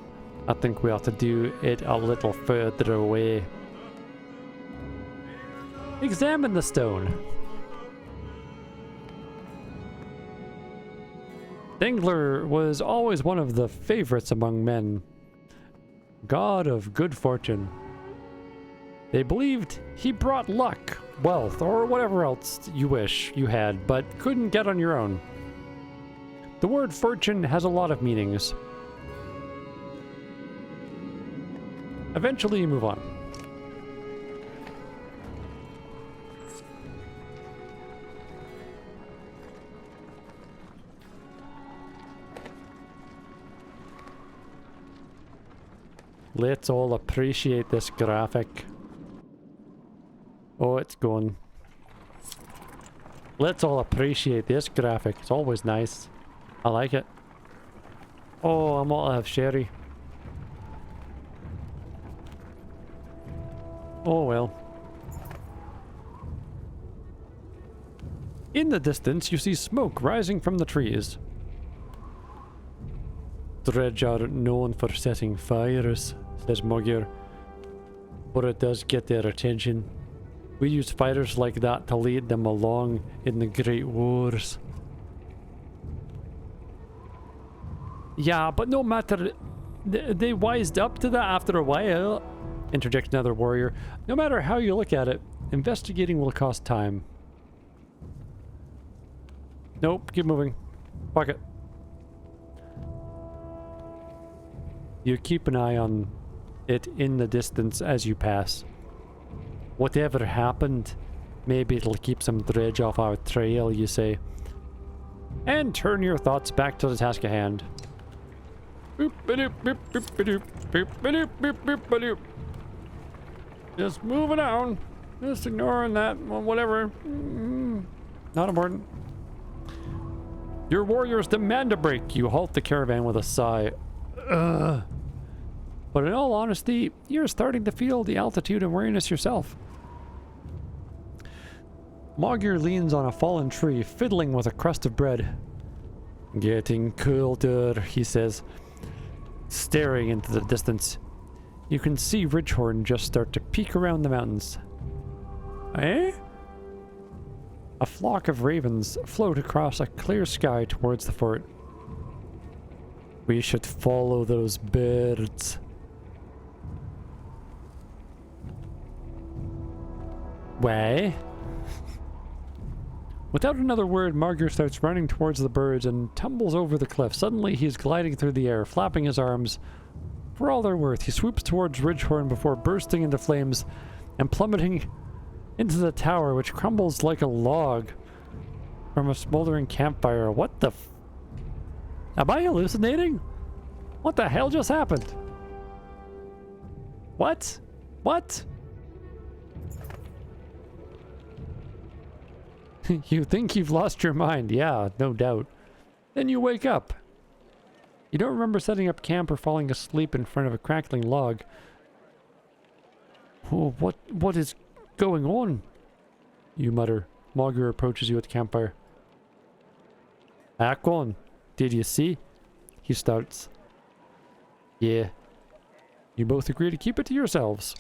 I think we ought to do it a little further away. Examine the stone. Dingler was always one of the favorites among men. God of good fortune. They believed he brought luck, wealth, or whatever else you wish you had, but couldn't get on your own. The word fortune has a lot of meanings. Eventually you move on. Let's all appreciate this graphic. Oh, it's gone. Let's all appreciate this graphic. It's always nice. I like it. Oh, I'm all out of sherry. Oh well. In the distance, you see smoke rising from the trees. Dredge are known for setting fires, says Mogur. But it does get their attention. We use fighters like that to lead them along in the Great Wars. Yeah, but no matter... They wised up to that after a while, interjects another warrior. No matter how you look at it, investigating will cost time. Nope, keep moving. Fuck it. You keep an eye on it in the distance as you pass. Whatever happened, maybe it'll keep some dredge off our trail, you say. And turn your thoughts back to the task at hand. Just moving on. Just ignoring that, well, whatever. Not important. Your warriors demand a break. You halt the caravan with a sigh. Ugh. But in all honesty, you're starting to feel the altitude and weariness yourself. Mogur leans on a fallen tree, fiddling with a crust of bread. Getting colder, he says, staring into the distance. You can see Ridgehorn just start to peek around the mountains. Eh? A flock of ravens float across a clear sky towards the fort. We should follow those birds. Why? Without another word, Mogur starts running towards the birds and tumbles over the cliff. Suddenly, he's gliding through the air, flapping his arms. For all they're worth, he swoops towards Ridgehorn before bursting into flames and plummeting into the tower, which crumbles like a log from a smoldering campfire. What the f... Am I hallucinating? What the hell just happened? What? What? You think you've lost your mind. Yeah, no doubt. Then you wake up. You don't remember setting up camp or falling asleep in front of a crackling log. Oh, what is going on? You mutter. Mogur approaches you at the campfire. Akon, did you see? He starts. Yeah. You both agree to keep it to yourselves.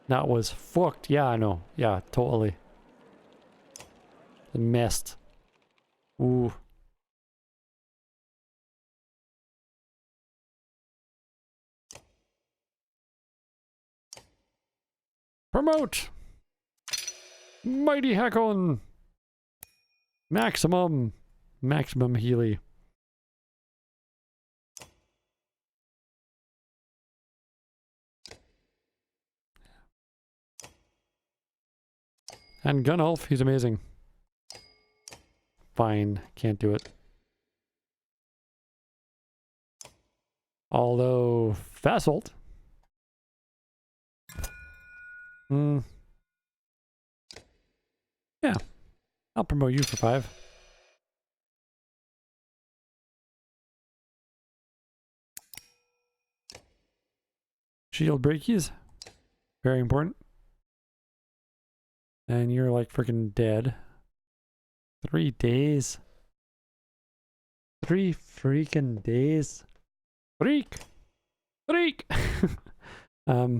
That was fucked. Yeah, I know. Yeah, totally. Messed. Ooh. Promote! Mighty Hakon! Maximum Healy. And Gunulf, he's amazing. Fine, can't do it. Although, Fasolt. Yeah, I'll promote you for 5. Shield breakies. Very important. And you're like freaking dead. 3 days. 3 freaking days. Freak! Freak! I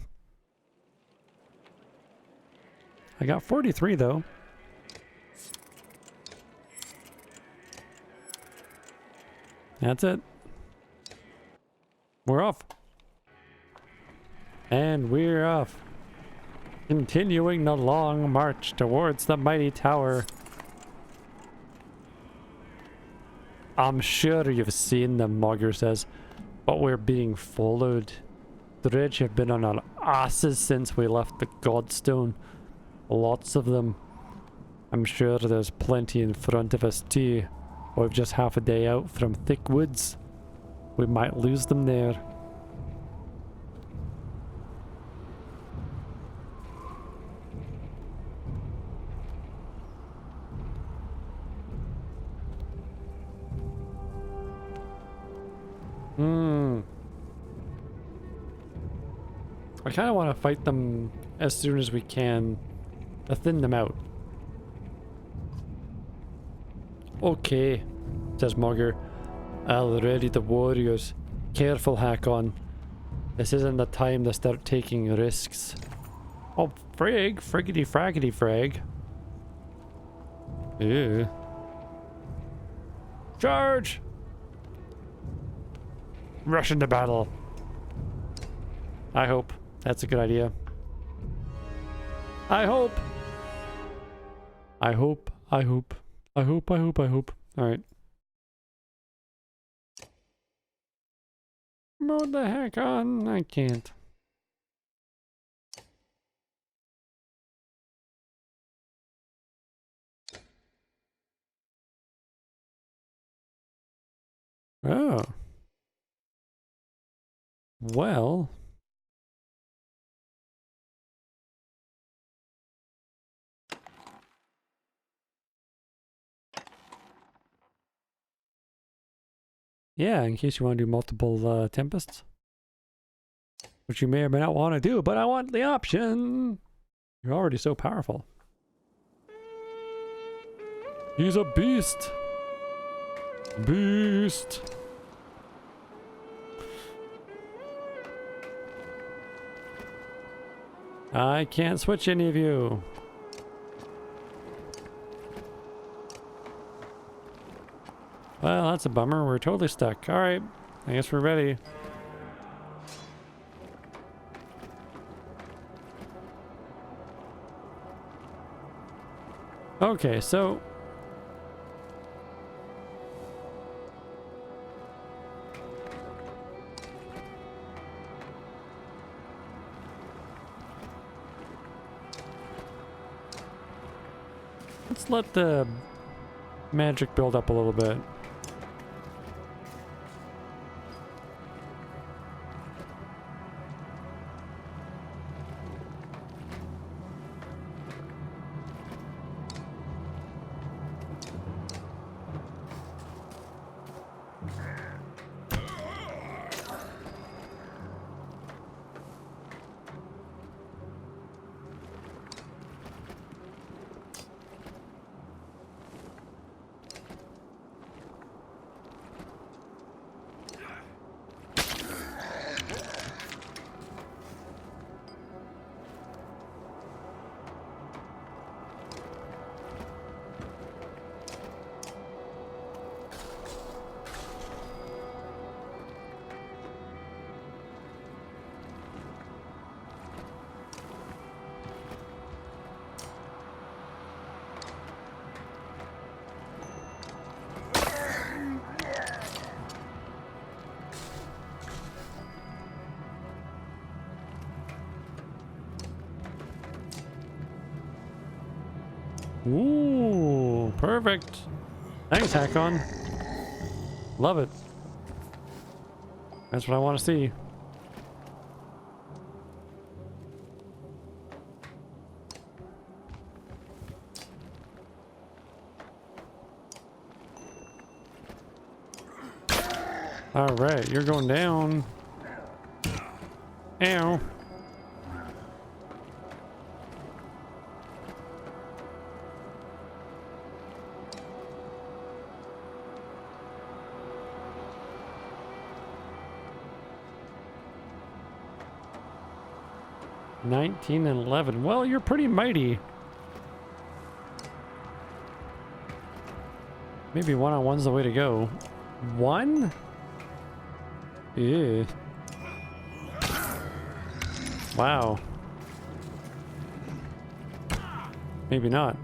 got 43 though. That's it. We're off. And we're off. Continuing the long march towards the mighty tower. I'm sure you've seen them, Mogger says, but we're being followed. The Dredge have been on our asses since we left the Godstone. Lots of them. I'm sure there's plenty in front of us too. We've just half a day out from thick woods. We might lose them there. I kind of want to fight them as soon as we can to thin them out. Okay, says Mogger. I'll ready the warriors. Careful, Hakon. This isn't the time to start taking risks. Oh, frig, friggity fraggity frag. Ew. Charge! Rush into battle. I hope. That's a good idea. I hope. I hope. I hope. I hope. I hope. I hope. Alright. Mode the heck on. I can't. Oh. Well. Yeah, in case you want to do multiple tempests. Which you may or may not want to do, but I want the option. You're already so powerful. He's a beast. Beast. I can't switch any of you. Well, that's a bummer. We're totally stuck. Alright. I guess we're ready. Okay, so... let's let the magic build up a little bit. Ooh, perfect. Thanks, Hackon. Love it. That's what I want to see. All right, you're going down. Ow. $19 and $11. Well, you're pretty mighty. Maybe one-on-one's the way to go. One? Ew. Wow. Maybe not.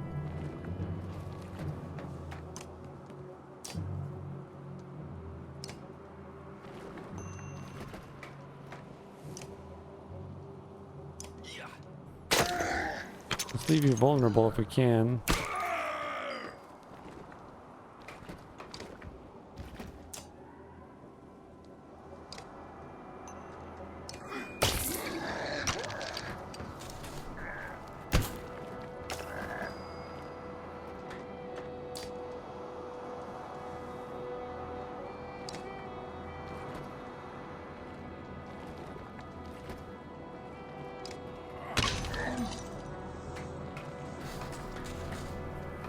Let's leave you vulnerable if we can.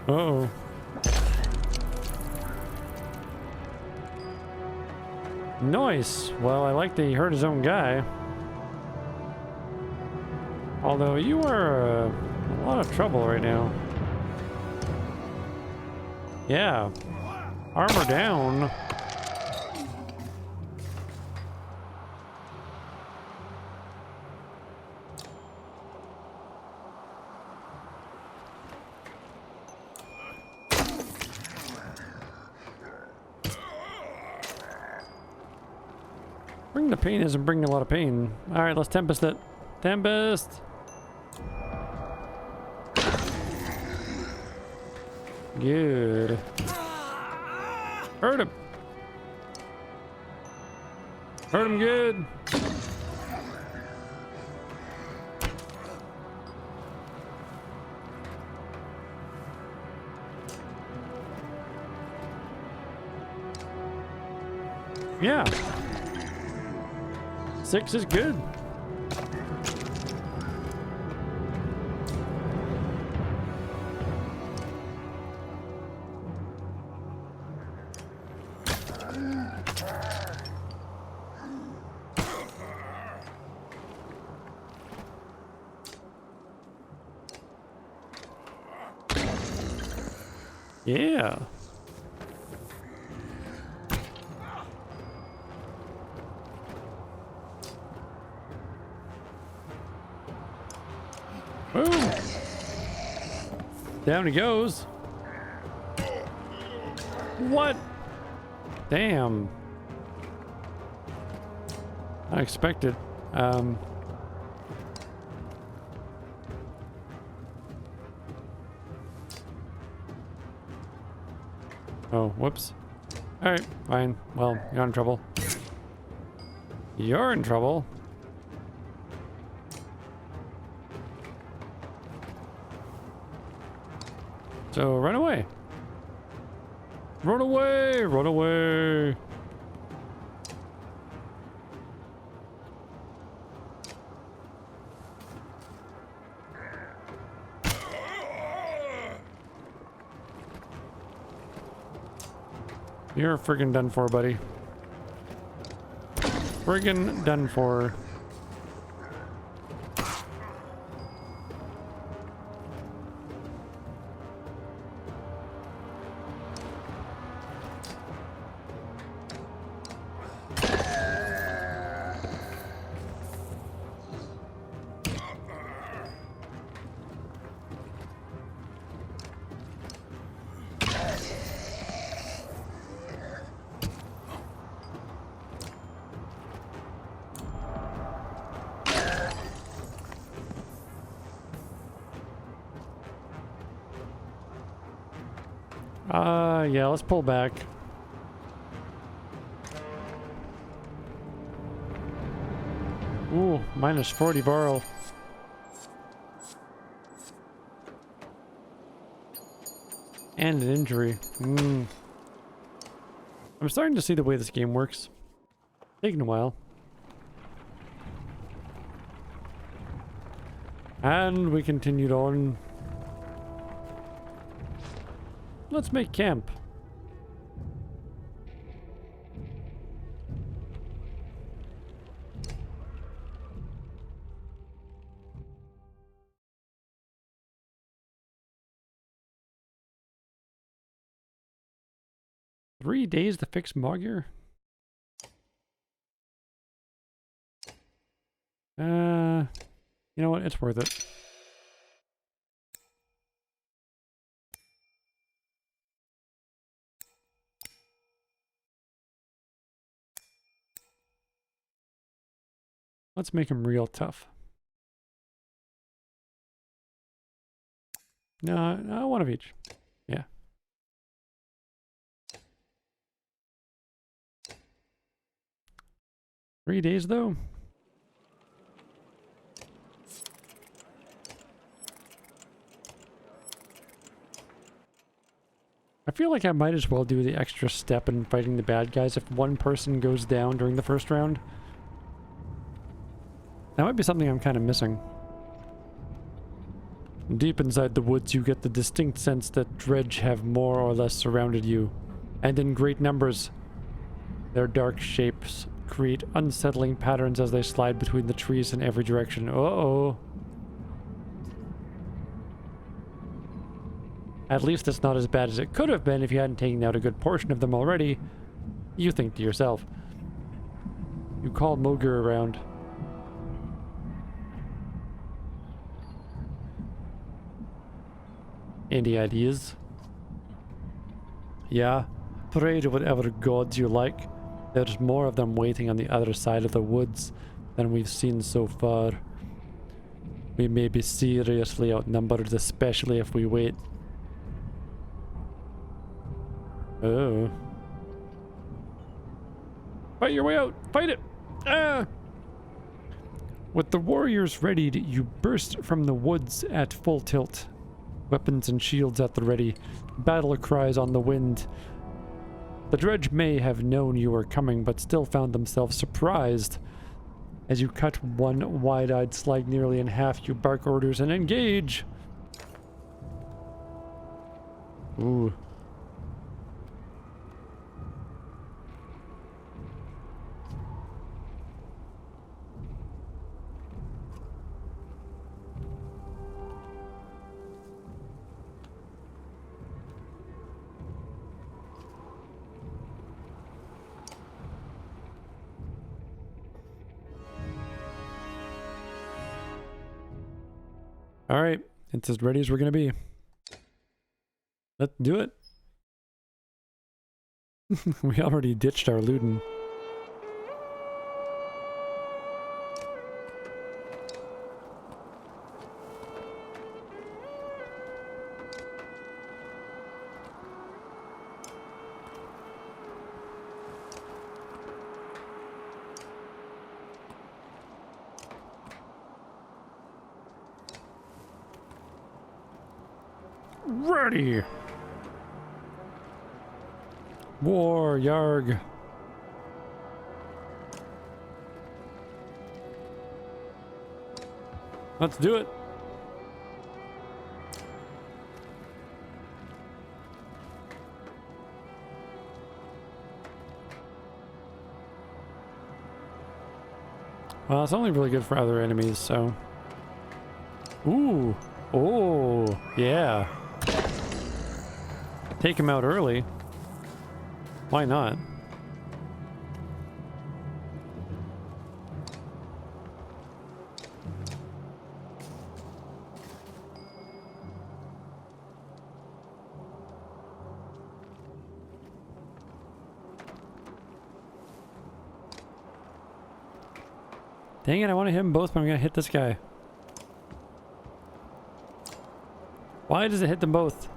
Uh-oh. Nice. Well, I like that he hurt his own guy. Although you are a lot of trouble right now. Yeah. Armor down. Bring the pain isn't bringing a lot of pain. Alright, let's Tempest it. Tempest! Good. Hurt him! Hurt him good! Yeah. 6 is good. Yeah. Boom. Down he goes. What? Damn. Unexpected. Oh, whoops. Alright, fine. Well, you're in trouble. You're in trouble. So run away. Run away! Run away! You're friggin' done for, buddy. Friggin' done for. Yeah, let's pull back. Ooh, minus 40 borrow. And an injury. I'm starting to see the way this game works. Taking a while. And we continued on. Let's make camp. Three days to fix Mogger? You know what? It's worth it. Let's make him real tough. No, one of each. Yeah. Three days though? I feel like I might as well do the extra step in fighting the bad guys if one person goes down during the first round. That might be something I'm kind of missing. Deep inside the woods, you get the distinct sense that dredge have more or less surrounded you, and in great numbers. Their dark shapes create unsettling patterns as they slide between the trees in every direction. Uh-oh. At least it's not as bad as it could have been if you hadn't taken out a good portion of them already. You think to yourself. You call Moger around. Any ideas? Yeah, pray to whatever gods you like. There's more of them waiting on the other side of the woods than we've seen so far. We may be seriously outnumbered, especially if we wait. Oh. Fight your way out! Fight it! Ah! With the warriors readied, you burst from the woods at full tilt. Weapons and shields at the ready. Battle cries on the wind. The dredge may have known you were coming, but still found themselves surprised. As you cut one wide-eyed slag nearly in half, you bark orders and engage! Ooh. Alright, it's as ready as we're gonna be. Let's do it. We already ditched our looting. Ready! War, yarg. Let's do it. Well, it's only really good for other enemies, so... Ooh! Oh, yeah. Take him out early. Why not? Dang it, I want to hit them both, but I'm going to hit this guy. Why does it hit them both?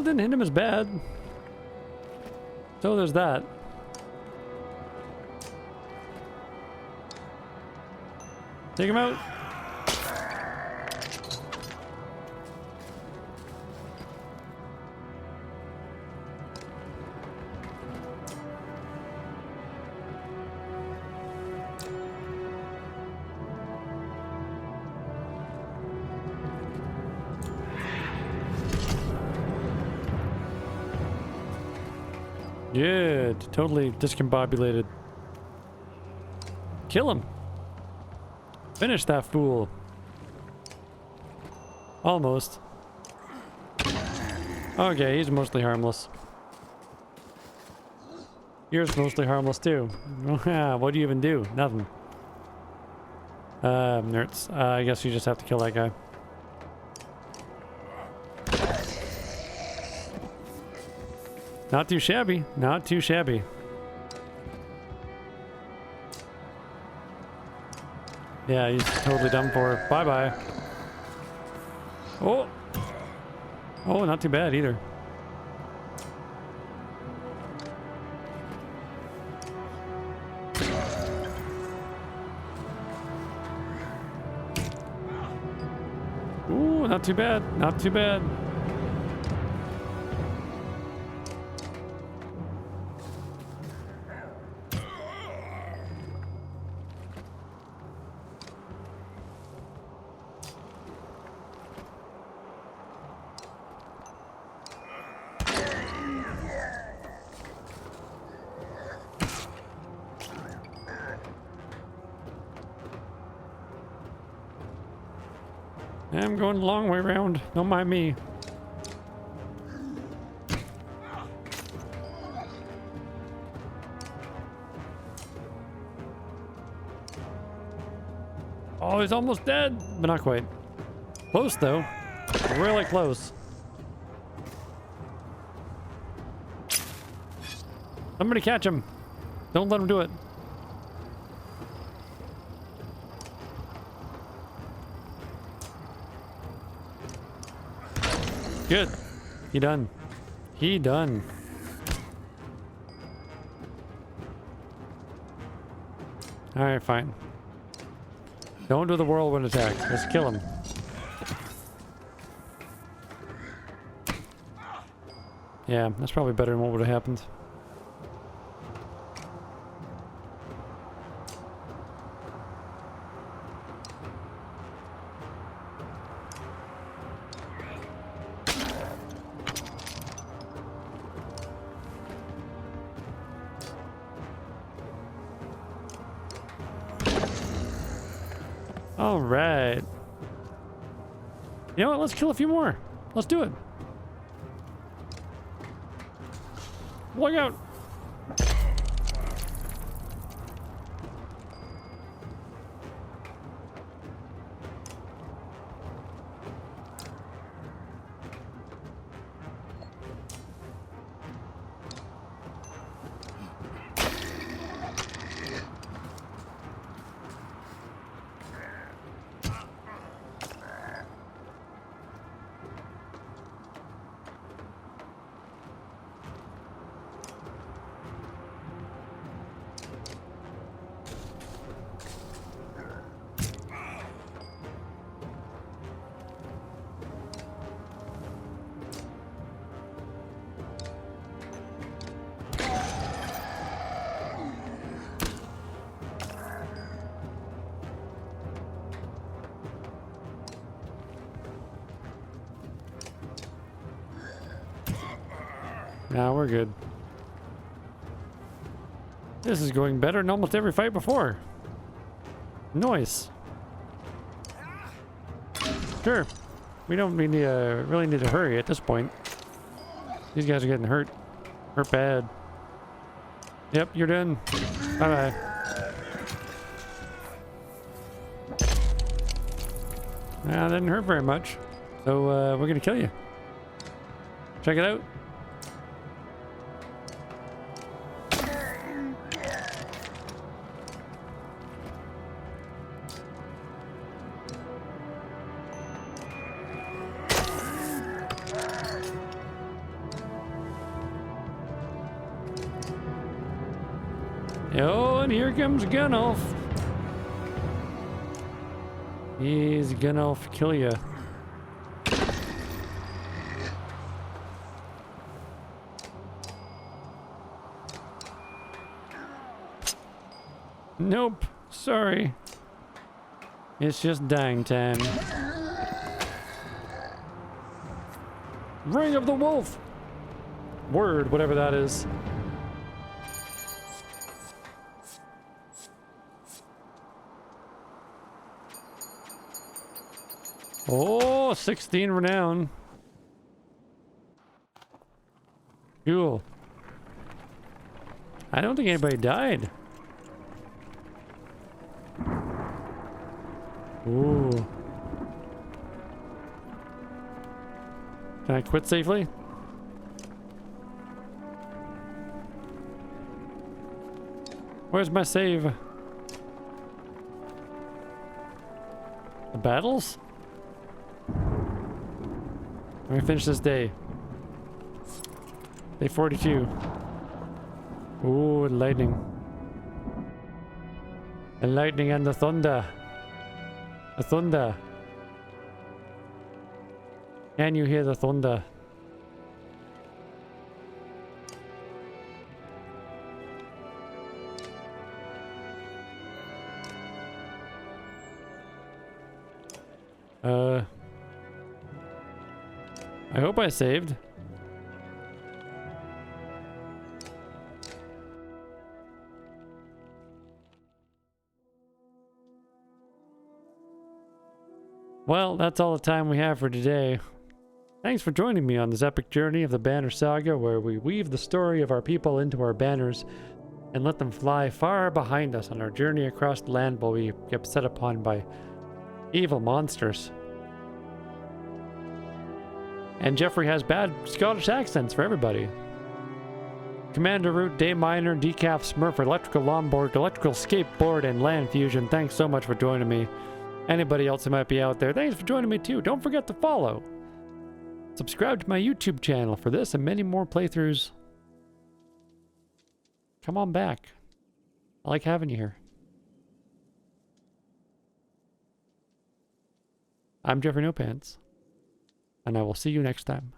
it didn't hit him as bad. So there's that. Take him out. Good. Totally discombobulated. Kill him. Finish that fool. Almost. Okay, he's mostly harmless. You're mostly harmless too. What do you even do? Nothing. Nerds. I guess you just have to kill that guy. Not too shabby. Not too shabby. Yeah, he's totally done for. Bye-bye. Oh! Oh, not too bad either. Ooh, not too bad. Not too bad. I'm going the long way around. Don't mind me. Oh, he's almost dead, but not quite. Close though. Really close. Somebody catch him. Don't let him do it. Good. He done. He done. Alright, fine. Don't do the whirlwind attack. Let's kill him. Yeah, that's probably better than what would have happened. All right. You know what? Let's kill a few more. Let's do it. Look out. Nah, we're good. This is going better than almost every fight before. Nice. Sure. We don't really need to hurry at this point. These guys are getting hurt. Hurt bad. Yep, you're done. Bye-bye. Nah, that didn't hurt very much. So, we're gonna kill you. Check it out. Oh, and here comes Gandalf. He's gonna kill you. Nope, sorry. It's just dying time. Ring of the Wolf! Word, whatever that is. Oh, 16 renown. Cool. I don't think anybody died. Ooh. Can I quit safely? Where's my save? The battles? Let me finish this day. Day 42. Ooh, lightning. The lightning and the thunder. The thunder. Can you hear the thunder? I hope I saved. Well, that's all the time we have for today. Thanks for joining me on this epic journey of the Banner Saga, where we weave the story of our people into our banners and let them fly far behind us on our journey across the land while we get set upon by evil monsters. And Jeffrey has bad Scottish accents for everybody. Commander Root, Day Miner, Decaf, Smurf, Electrical Longboard, Electrical Skateboard, and Land Fusion, thanks so much for joining me. Anybody else who might be out there, thanks for joining me too. Don't forget to follow. Subscribe to my YouTube channel for this and many more playthroughs. Come on back. I like having you here. I'm Jeffrey No Pants, and I will see you next time.